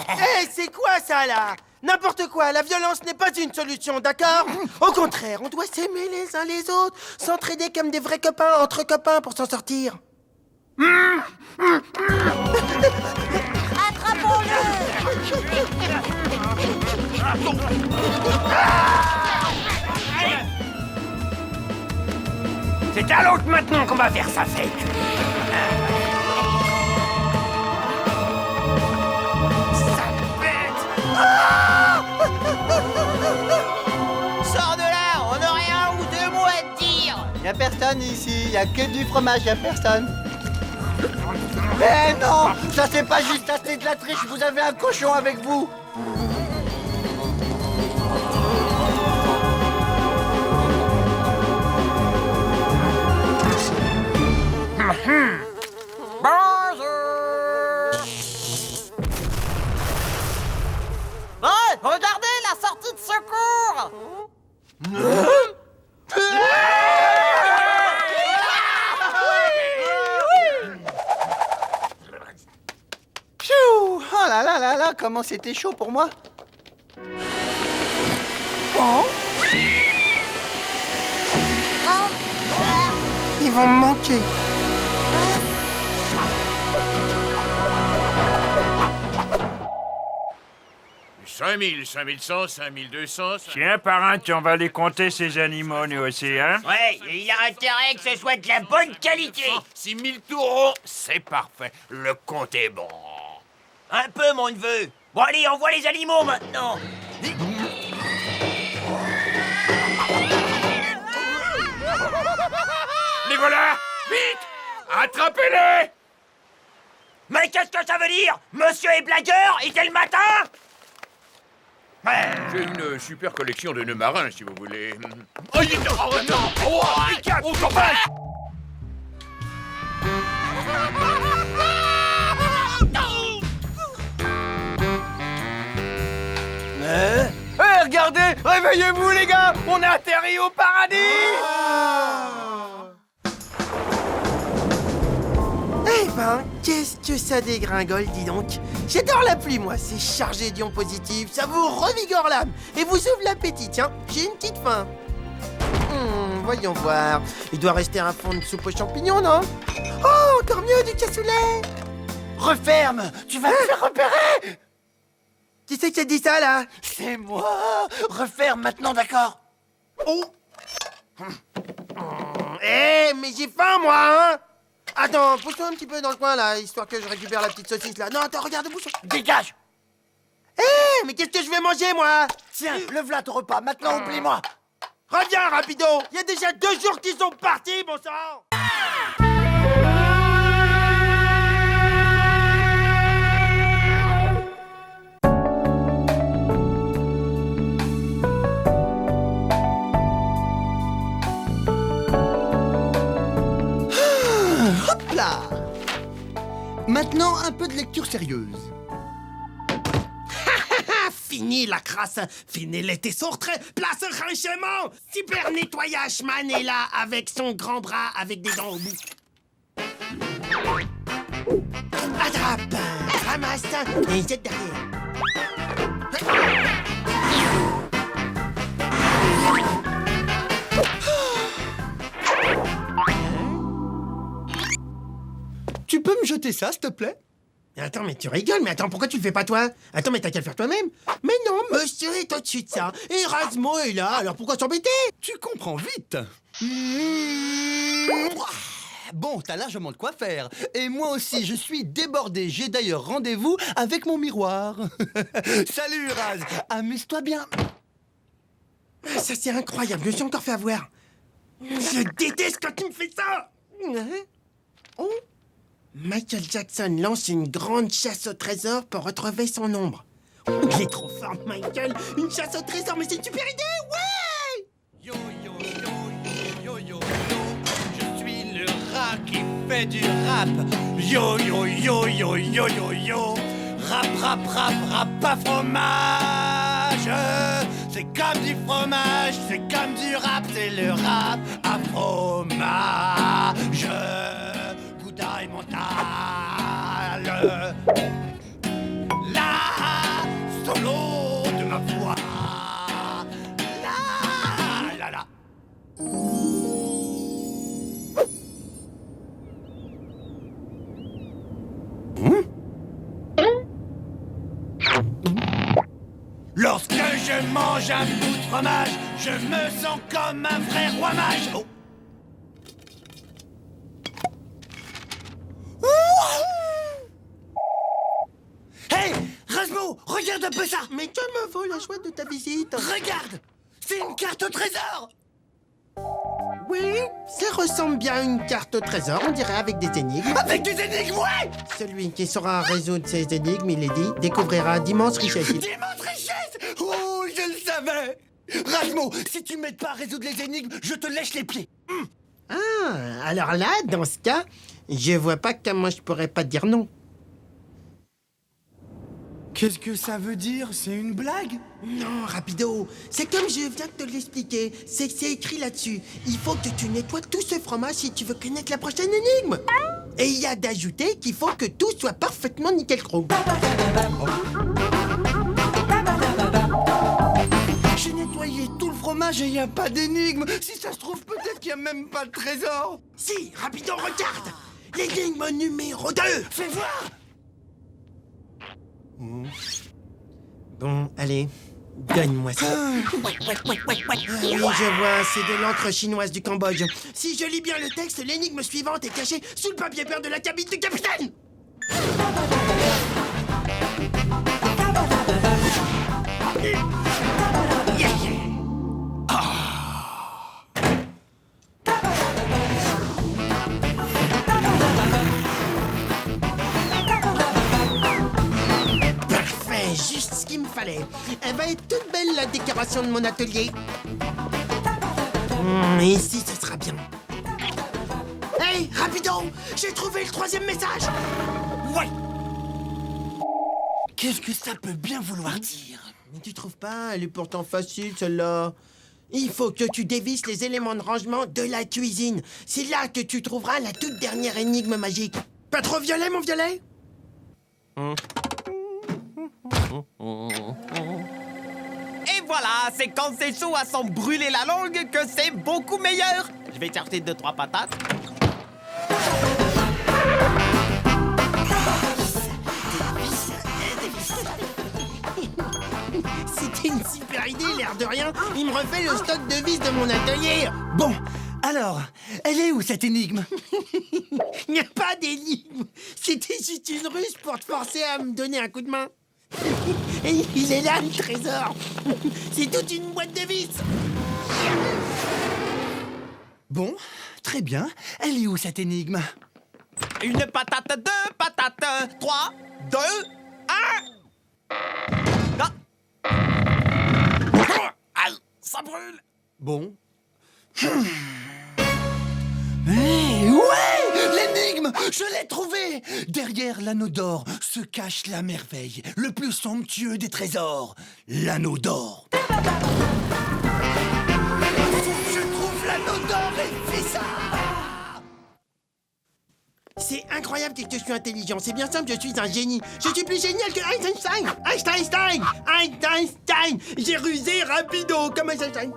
Hé, c'est quoi ça là? N'importe quoi, la violence n'est pas une solution, d'accord? Au contraire, on doit s'aimer les uns les autres, s'entraider comme des vrais copains entre copains pour s'en sortir. C'est à l'autre maintenant qu'on va faire sa fête. Sors de là, on aurait un ou deux mots à te dire. Y'a personne ici, y'a que du fromage, y'a personne. Mais non, ça c'est pas juste, ça c'est de la triche, vous avez un cochon avec vous. là comment c'était chaud pour moi? Ils vont me manquer. « 5000, 5100, 5200... Tiens, parrain, on va les compter, ces animaux, nous aussi, hein? Ouais, et il a intérêt que ce soit de la bonne qualité. 6000 taureaux, c'est parfait. Le compte est bon. Un peu, mon neveu. Bon, allez, on voit les animaux maintenant. Les voilà! Vite! Attrapez-les! Mais qu'est-ce que ça veut dire? Monsieur est blagueur et c'est le matin? J'ai une super collection de nœuds marins, si vous voulez. Oh, non! Oh, on s'en va! Hé, regardez! Réveillez-vous, les gars! On a atterri au paradis! Eh ben, qu'est-ce que ça dégringole, dis donc. J'adore la pluie, moi, c'est chargé d'ions positifs, ça vous revigore l'âme et vous ouvre l'appétit, tiens, j'ai une petite faim. Voyons voir, il doit rester un fond de soupe aux champignons, non? Oh, encore mieux, du cassoulet. Referme! Tu vas me faire repérer! Qui c'est qui a dit ça, là? C'est moi! Referme maintenant, d'accord? Oh! Eh, mais j'ai faim, moi, hein! Attends, pousse-toi un petit peu dans le coin, là, histoire que je récupère la petite saucisse, là. Non, attends, regarde, bouge. Dégage! Eh, mais qu'est-ce que je vais manger, moi? Tiens, le v'là ton repas, maintenant oublie-moi! Reviens, rapido! Il y a déjà 2 jours qu'ils sont partis, bon sang! Hop là! Maintenant, un peu de lecture sérieuse. Fini la crasse, fini les tessortraits, place au rangement. Super nettoyage man est là avec son grand bras avec des dents au bout. Attrape, ramasse et jette derrière. Tu peux me jeter ça, s'il te plaît? Attends, mais tu rigoles, mais attends, pourquoi tu le fais pas toi? Attends, mais t'as qu'à le faire toi-même. Mais non, monsieur est au-dessus de ça. Et Erasmo est là, alors pourquoi s'embêter? Tu comprends vite. Bon, t'as largement de quoi faire. Et moi aussi, je suis débordé. J'ai d'ailleurs rendez-vous avec mon miroir. Salut, Raz. Amuse-toi bien. Ah, ça, c'est incroyable, je me suis encore fait avoir. Je déteste quand tu me fais ça. Oh. Michael Jackson lance une grande chasse au trésor pour retrouver son ombre. Il est trop fort, Michael. Une chasse au trésor, mais c'est une super idée, ouais. Yo, yo, yo, yo, yo, yo, yo. Je suis le rat qui fait du rap. Yo, yo, yo, yo, yo, yo, yo. Rap, rap, rap, rap à fromage. C'est comme du fromage, c'est comme du rap, c'est le rap à fromage. Gouda mental. La solo de ma voix. La la. Lorsque je mange un bout de fromage, je me sens comme un vrai roi mage. Oh. Hey, Rasmo, regarde un peu ça. Mais que me vaut la joie de ta visite? Regarde, c'est une carte au trésor. Oui, ça ressemble bien à une carte au trésor, on dirait avec des énigmes. Avec des énigmes, ouais. Celui qui saura résoudre ces énigmes, il est dit, découvrira d'immenses richesses. D'immenses richesses. Oh, je le savais. Rasmo, si tu m'aides pas à résoudre les énigmes, je te lèche les pieds. Ah, alors là, dans ce cas, je vois pas comment je pourrais pas te dire non. Qu'est-ce que ça veut dire? C'est une blague? Non, rapido, c'est comme je viens de te l'expliquer, c'est écrit là-dessus. Il faut que tu nettoies tout ce fromage si tu veux connaître la prochaine énigme. Et il y a d'ajouter qu'il faut que tout soit parfaitement nickel chrome. J'ai nettoyé tout le fromage et il n'y a pas d'énigme. Si ça se trouve, peut-être qu'il n'y a même pas de trésor. Si, Rapido, regarde. L'énigme numéro 2. Fais voir. Bon, allez, donne-moi ça. Oui, je vois, c'est de l'encre chinoise du Cambodge. Si je lis bien le texte, l'énigme suivante est cachée sous le papier peint de la cabine du capitaine. Parfait, juste ce qu'il me fallait. Elle va être toute belle, la décoration de mon atelier. Ici, ce sera bien. Hey, rapido! J'ai trouvé le 3e message! Ouais! Qu'est-ce que ça peut bien vouloir dire? Mais tu trouves pas? Elle est pourtant facile, celle-là. Il faut que tu dévisses les éléments de rangement de la cuisine. C'est là que tu trouveras la toute dernière énigme magique. Pas trop violet, mon violet? Et voilà, c'est quand c'est chaud à s'en brûler la langue que c'est beaucoup meilleur. Je vais chercher 2-3 patates. C'était une super idée, l'air de rien. Il me refait le stock de vis de mon atelier. Bon, alors, elle est où cette énigme? Il n'y a pas d'énigme. C'était juste une ruse pour te forcer à me donner un coup de main. Et il est là, le trésor. C'est toute une boîte de vis. Bon, très bien. Elle est où cette énigme? Une patate, 2 patates, 3, 2, 1. Ah. Aïe, ça brûle. Bon. Hey, ouais! L'énigme! Je l'ai trouvée! Derrière l'anneau d'or se cache la merveille, le plus somptueux des trésors, l'anneau d'or. Je trouve l'anneau d'or et fais ça! C'est incroyable que je suis intelligent. C'est bien simple, je suis un génie. Je suis plus génial que Einstein. Einstein. J'ai rusé rapido comme Einstein.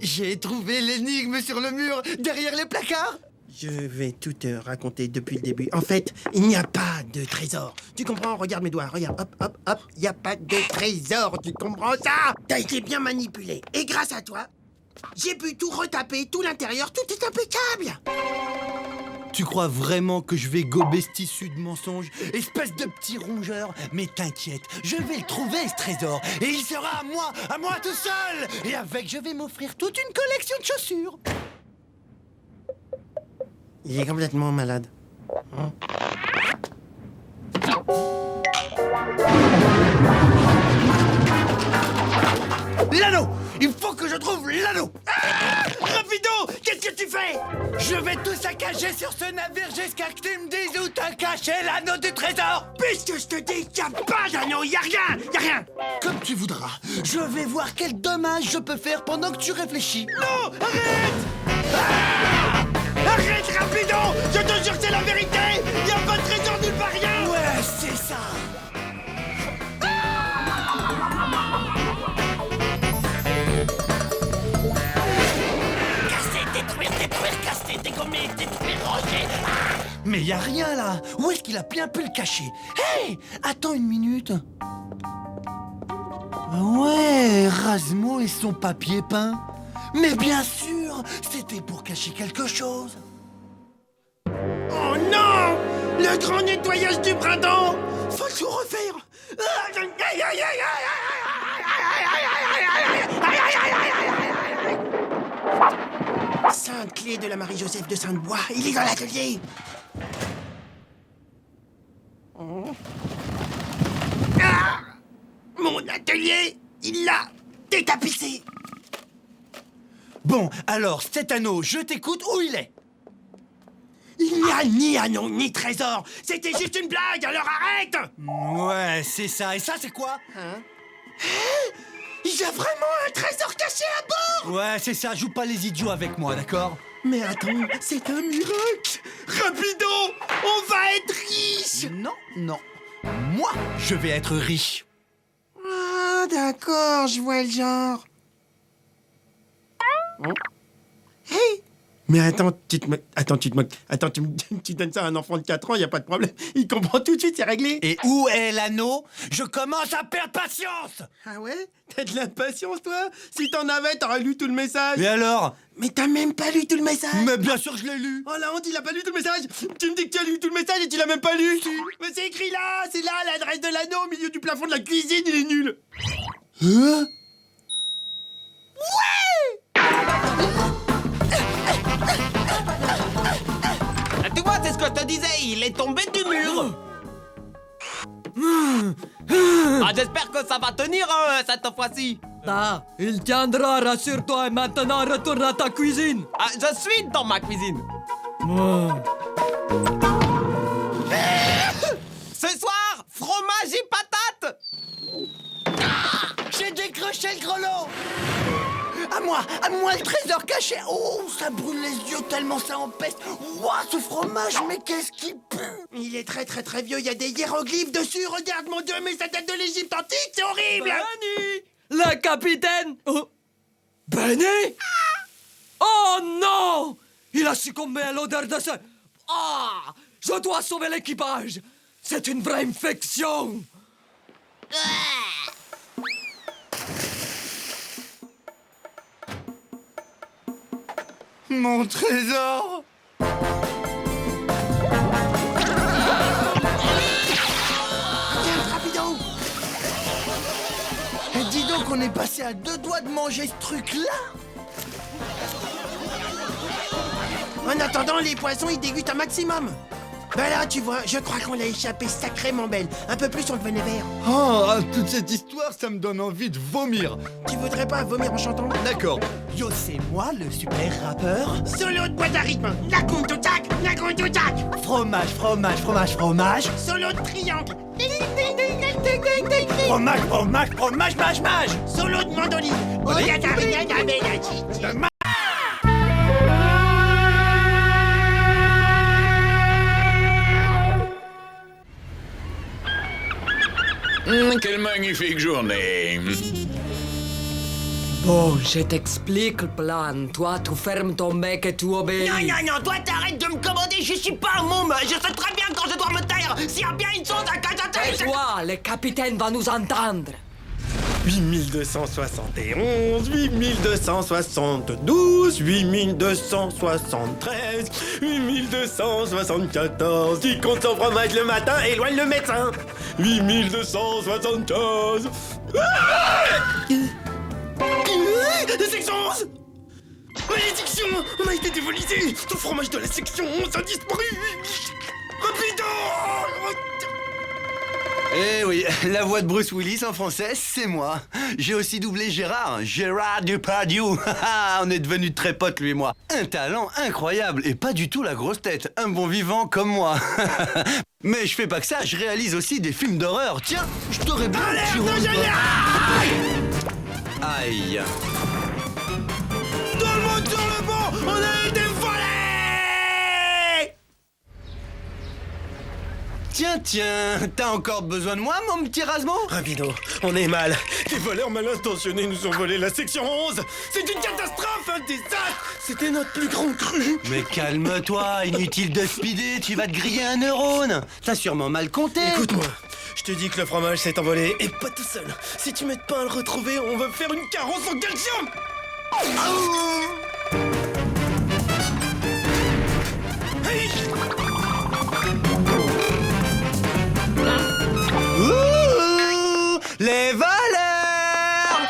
J'ai trouvé l'énigme sur le mur, derrière les placards. Je vais tout te raconter depuis le début. En fait, il n'y a pas de trésor. Tu comprends? Regarde mes doigts, regarde. Hop. Il n'y a pas de trésor, tu comprends ça? T'as été bien manipulé. Et grâce à toi, j'ai pu tout retaper, tout l'intérieur, tout est impeccable. Tu crois vraiment que je vais gober ce tissu de mensonges? Espèce de petit rongeur. Mais t'inquiète, je vais le trouver ce trésor. Et il sera à moi tout seul. Et avec, je vais m'offrir toute une collection de chaussures. Il est complètement malade. L'anneau! Il faut que je trouve l'anneau! Rapido! Qu'est-ce que tu fais? Je vais tout saccager sur ce navire jusqu'à ce que tu me dises où t'as caché l'anneau du trésor! Puisque je te dis qu'il n'y a pas d'anneau, il n'y a rien! Comme tu voudras. Je vais voir quel dommage je peux faire pendant que tu réfléchis. Non! Arrête! Arrête, Rapido! Je te jure, c'est la vérité! Il n'y a pas de trésor nulle part, rien! Ouais, c'est ça! Casser, dégommer, détruire, ranger. Mais y a rien là! Où est-ce qu'il a bien pu le cacher? Hey! Attends une minute! Ouais, Razmo et son papier peint. Mais bien sûr, c'était pour cacher quelque chose. Oh non! Le grand nettoyage du printemps! Faut tout refaire! Sainte clé de la Marie-Joseph de Sainte-Bois, il est dans l'atelier! Ah! Mon atelier, il l'a détapissé! Bon, alors, cet anneau, je t'écoute, où il est? Il n'y a ni anneau, ni trésor! C'était juste une blague, alors arrête! Ouais, c'est ça. Et ça, c'est quoi? Il y a vraiment un trésor caché à bord! Ouais, c'est ça. Joue pas les idiots avec moi, d'accord? Mais attends, c'est un miracle! Rapido! riche. Non, non. Moi, je vais être riche. Ah, d'accord, je vois le genre. Hey! Mais attends, tu donnes ça à un enfant de 4 ans, y a pas de problème. Il comprend tout de suite, c'est réglé. Et où est l'anneau? Je commence à perdre patience. Ah ouais? T'as de l'impatience, toi? Si t'en avais, t'aurais lu tout le message. Et alors? Mais t'as même pas lu tout le message. Mais bien sûr que je l'ai lu. Oh la honte, il a pas lu tout le message. Tu me dis que tu as lu tout le message et tu l'as même pas lu. Mais c'est écrit là, c'est là l'adresse de l'anneau au milieu du plafond de la cuisine, il est nul. Hein? Tu vois, c'est ce que je te disais, il est tombé du mur. Ah, j'espère que ça va tenir cette fois-ci. Ah, il tiendra, rassure-toi, et maintenant retourne à ta cuisine. Ah, je suis dans ma cuisine. Ce soir, fromage et patates. J'ai décroché le grelot. À moi le trésor caché. Oh, ça brûle les yeux tellement ça empeste. Ouah, ce fromage, mais qu'est-ce qui pue. Il est très très très vieux, il y a des hiéroglyphes dessus, regarde mon Dieu, mais ça date de l'Égypte antique, c'est horrible. Benny, le capitaine. Oh. Benny. Oh non, il a succombé à l'odeur de ce... Ah, je dois sauver l'équipage. C'est une vraie infection. Mon trésor. Tiens, rapido. Et dis donc, on est passé à 2 doigts de manger ce truc-là. En attendant, les poissons, ils dégustent un maximum. Ben là, tu vois, je crois qu'on l'a échappé sacrément belle. Un peu plus, on devenait vert. Oh, toute cette histoire, ça me donne envie de vomir. Tu voudrais pas vomir en chantant? D'accord. Yo, c'est moi, le super rappeur. Solo de boîte à rythme. Nakuntutak, nakuntutak. Fromage, fromage, fromage, fromage. Solo de triangle. Fromage, fromage, fromage, mâche, mâche. Solo de mandoline. Quelle magnifique journée. Bon, je t'explique le plan. Toi, tu fermes ton bec et tu obéis. Non, toi t'arrêtes de me commander, je suis pas un môme. Je sais très bien quand je dois me taire. S'il y a bien une chose à cacher, Et toi, le capitaine va nous entendre. 8271, 8272, 8273, 8274. Qui compte son fromage le matin, éloigne le médecin. 8275. La section 11. Malédiction, on a été dévolisé. Tout fromage de la section 11 a disparu. Rapido. Eh oui, la voix de Bruce Willis en français, c'est moi. J'ai aussi doublé Gérard Depardieu. On est devenus très potes, lui et moi. Un talent incroyable et pas du tout la grosse tête. Un bon vivant comme moi. Mais je fais pas que ça, je réalise aussi des films d'horreur. Tiens, je t'aurais bien... Aïe. Tout le monde sur le banc, on a été volés. Tiens, t'as encore besoin de moi, mon petit Rasmo? Rapido, on est mal. Des voleurs mal intentionnés nous ont volé la section 11. C'est une catastrophe, un désastre. C'était notre plus grand cru. Mais calme-toi, inutile de speeder, tu vas te griller un neurone. T'as sûrement mal compté. Écoute-moi, je te dis que le fromage s'est envolé, et pas tout seul. Si tu m'aides pas à le retrouver, on va faire une carence en calcium. Hey. Les voleurs!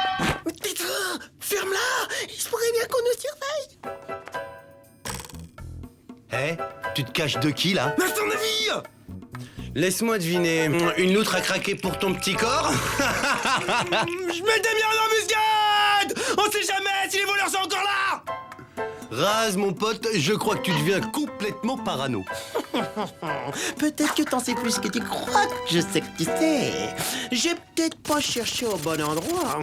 Mais tais-toi, ferme-la. Il se pourrait bien qu'on nous surveille. Eh, tu te caches de qui, là? Mais à ton avis? Laisse-moi deviner. Une loutre a craqué pour ton petit corps? Je m'étais mis en embuscade. On sait jamais si les voleurs sont encore là. Raz, mon pote, je crois que tu deviens complètement parano. Peut-être que t'en sais plus que tu crois que je sais que tu sais. J'ai peut-être pas cherché au bon endroit.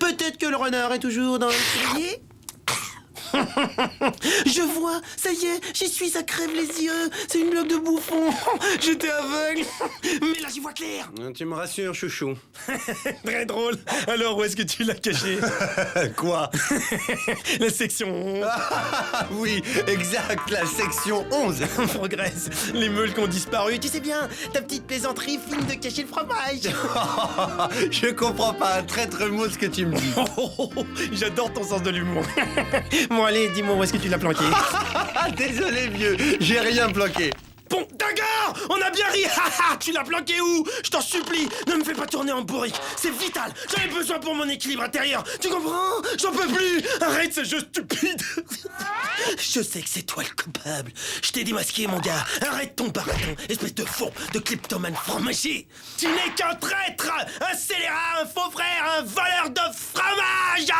Peut-être que le renard est toujours dans le cellier. Je vois, ça y est, j'y suis, ça crève les yeux. C'est une blague de bouffon. J'étais aveugle. Mais là, j'y vois clair. Tu me rassures, chouchou. Très drôle. Alors, où est-ce que tu l'as caché? Quoi? La section 11. Oui, exact, la section 11. On progresse. Les meules qui ont disparu. Tu sais bien, ta petite plaisanterie fine de cacher le fromage. Je comprends pas un traître mot ce que tu me dis. J'adore ton sens de l'humour. Bon, allez, dis-moi où est-ce que tu l'as planqué. Désolé, vieux, j'ai rien planqué. Bon, d'accord, on a bien ri. Tu l'as planqué où? Je t'en supplie, ne me fais pas tourner en bourrique. C'est vital, j'en ai besoin pour mon équilibre intérieur. Tu comprends? J'en peux plus. Arrête ce jeu stupide. Je sais que c'est toi le coupable. Je t'ai démasqué, mon gars. Arrête ton baratin, espèce de faux, de kleptomane fromager. Tu n'es qu'un traître, un scélérat, un faux frère, un voleur de fromage.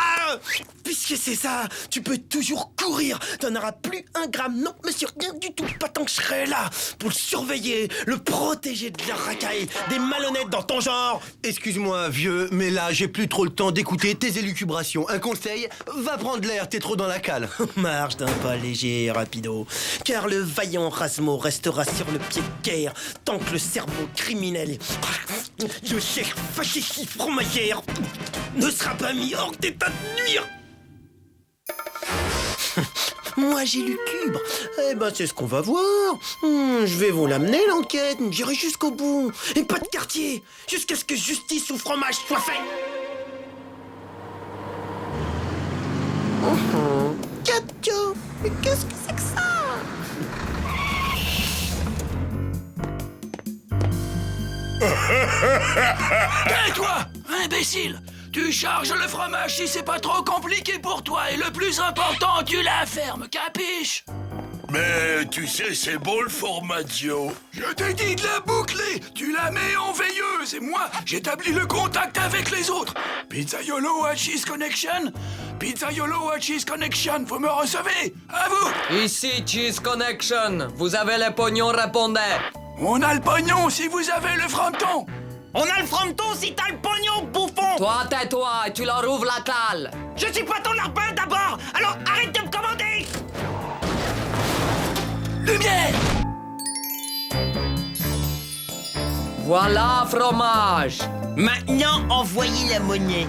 Puisque c'est ça, tu peux toujours courir. T'en auras plus un gramme, non, monsieur, rien du tout. Pas tant que je serai là pour le surveiller, le protéger de la racaille, des malhonnêtes dans ton genre. Excuse-moi, vieux, mais là, j'ai plus trop le temps d'écouter tes élucubrations. Un conseil, va prendre l'air, t'es trop dans la cale. Marche d'un pas léger, rapido, car le vaillant Rasmo restera sur le pied de guerre tant que le cerveau criminel, le chef fasciste fromagère, ne sera pas mis hors d'état de nuire. Moi j'ai lucubre. Eh ben c'est ce qu'on va voir. Je vais vous l'amener l'enquête. J'irai jusqu'au bout. Et pas de quartier. Jusqu'à ce que justice ou fromage soit fait. Cadio, mais qu'est-ce que c'est que ça? Tais-toi, imbécile! Tu charges le fromage si c'est pas trop compliqué pour toi et le plus important, tu la fermes, capiche? Mais tu sais, c'est beau le formaggio. Je t'ai dit de la boucler, tu la mets en veilleuse et moi, j'établis le contact avec les autres. Pizzaiolo à Cheese Connection? Pizzaiolo à Cheese Connection, vous me recevez? À vous! Ici Cheese Connection, vous avez le pognon, répondez. On a le pognon si vous avez le fronton. On a le fronton si t'as le pognon, bouffon! Toi, tais-toi et tu leur ouvres la cale. Je suis pas ton lapin d'abord, alors arrête de me commander! Lumière! Voilà, fromage. Maintenant, envoyez la monnaie.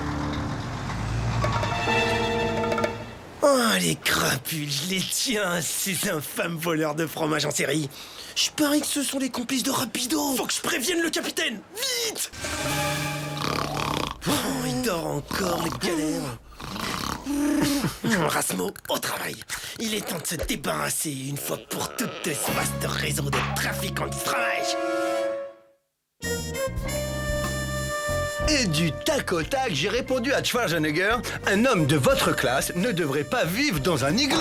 Oh, les crapules, je les tiens, ces infâmes voleurs de fromage en série. Je parie que ce sont les complices de Rapido. Faut que je prévienne le capitaine. Vite! Oh, il dort encore, les galères. Rasmo, au travail. Il est temps de se débarrasser une fois pour toutes de ce vaste réseau de trafiquants de fromage. Et du tac au tac, j'ai répondu à Schwarzenegger, un homme de votre classe ne devrait pas vivre dans un igloo.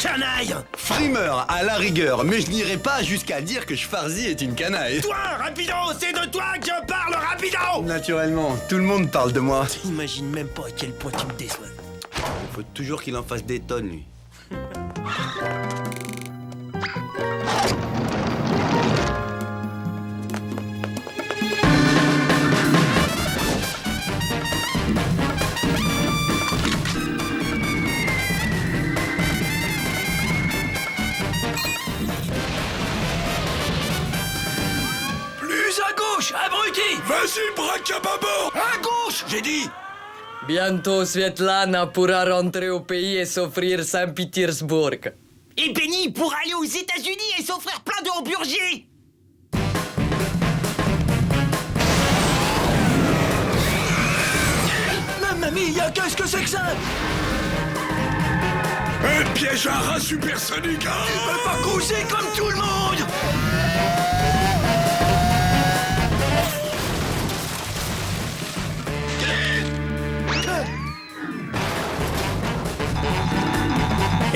Canaille! Frimeur, à la rigueur, mais je n'irai pas jusqu'à dire que Schwarzy est une canaille. Toi, Rapido, c'est de toi que je parle, Rapido! Naturellement, tout le monde parle de moi. T'imagines même pas à quel point tu me déçois. Il faut toujours qu'il en fasse des tonnes, lui. Abruti! Vas-y, braque à bâbord! À gauche, j'ai dit! Bientôt, Svetlana pourra rentrer au pays et s'offrir Saint-Pétersbourg. Et Benny pourra aller aux États-Unis et s'offrir plein de hamburgers! Mamma mia, qu'est-ce que c'est que ça? Un piège à rat supersonique! Tu peux pas causer comme tout le monde!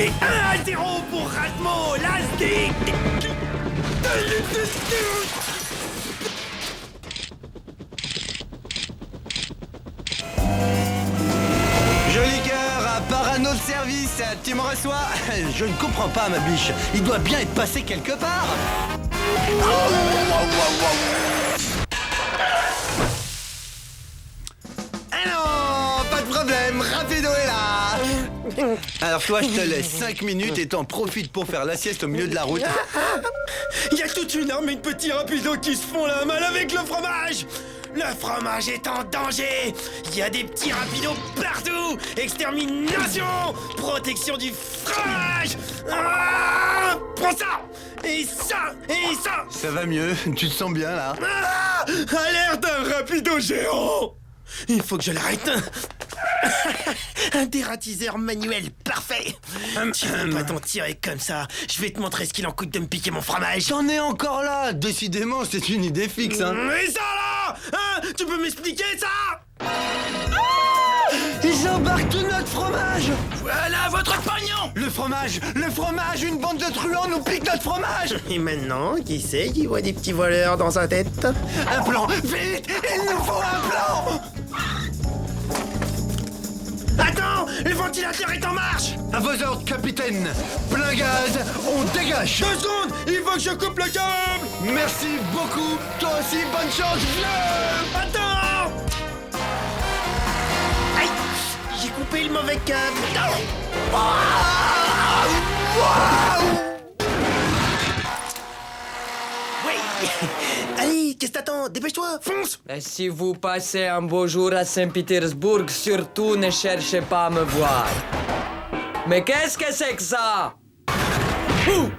Et 1-0 pour Rasmo, l'Azdic. Joli cœur, à parano de service, tu me reçois? Je ne comprends pas, ma biche. Il doit bien être passé quelque part. Ah non, pas de problème, Rapido est là. Alors toi, je te laisse 5 minutes et t'en profites pour faire la sieste au milieu de la route. Il y a toute une armée de petits rapidos qui se font la malle avec le fromage. Le fromage est en danger. Il y a des petits rapidos partout. Extermination. Protection du fromage. Ah, prends ça. Et ça. Et ça. Ça va mieux, tu te sens bien là? Ah, alerte un rapido géant. Il faut que je l'arrête. Un dératiseur manuel, parfait. Tu vas pas t'en tirer comme ça. Je vais te montrer ce qu'il en coûte de me piquer mon fromage. T'en es encore là. Décidément, c'est une idée fixe, hein. Mais ça là, hein, tu peux m'expliquer ça? Ils embarquent tout notre fromage. Voilà votre pognon. Le fromage, une bande de truands nous pique notre fromage. Et maintenant, qui c'est qui voit des petits voleurs dans sa tête? Un plan, vite, il nous faut un plan. Attends, le ventilateur est en marche. À vos ordres, capitaine. Plein gaz, on dégage. 2 secondes, il faut que je coupe le câble. Merci beaucoup. Toi aussi, bonne chance, vieux. Attends. Aïe, j'ai coupé le mauvais câble. Oui. Allez, qu'est-ce que t'attends? Dépêche-toi, fonce. Et si vous passez un beau jour à Saint-Pétersbourg, surtout ne cherchez pas à me voir. Mais qu'est-ce que c'est que ça? Il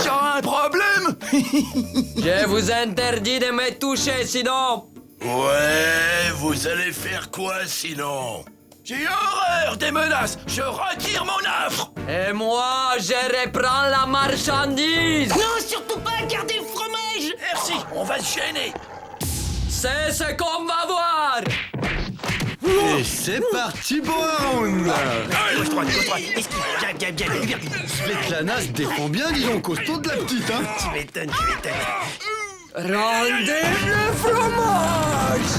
y a un problème. Je vous interdis de me toucher, sinon... Ouais, vous allez faire quoi sinon? J'ai horreur des menaces. Je retire mon offre. Et moi, je reprends la marchandise. Non, surtout pas, gardez le fromage. Merci, on va se gêner. C'est ce qu'on va voir. Et c'est parti pour un round. Gauche, droite, esquive, bien. Svetlana se défend bien, dis donc, costaud de la petite, hein. Tu m'étonnes. Rendez le fromage.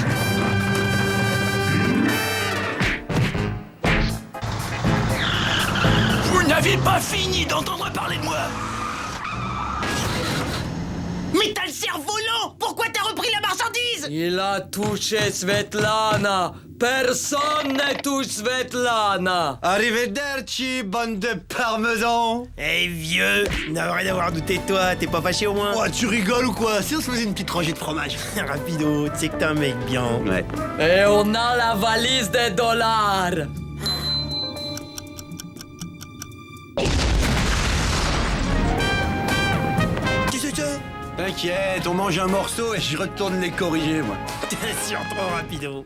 Vous n'avez pas fini d'entendre parler de moi. Mais t'as le cerveau lent. Pourquoi t'as repris la marchandise? Il a touché Svetlana. Personne ne touche Svetlana. Arrivederci, bande de parmesans. Eh vieux, n'aurait d'avoir douté de toi, t'es pas fâché au moins? Oh, tu rigoles ou quoi? Si on se faisait une petite rangée de fromage. Rapido, tu sais que t'es un mec bien. Ouais. Et on a la valise des dollars. Qu'est-ce que c'est? T'inquiète, on mange un morceau et je retourne les corriger, moi. T'es sûr trop rapido.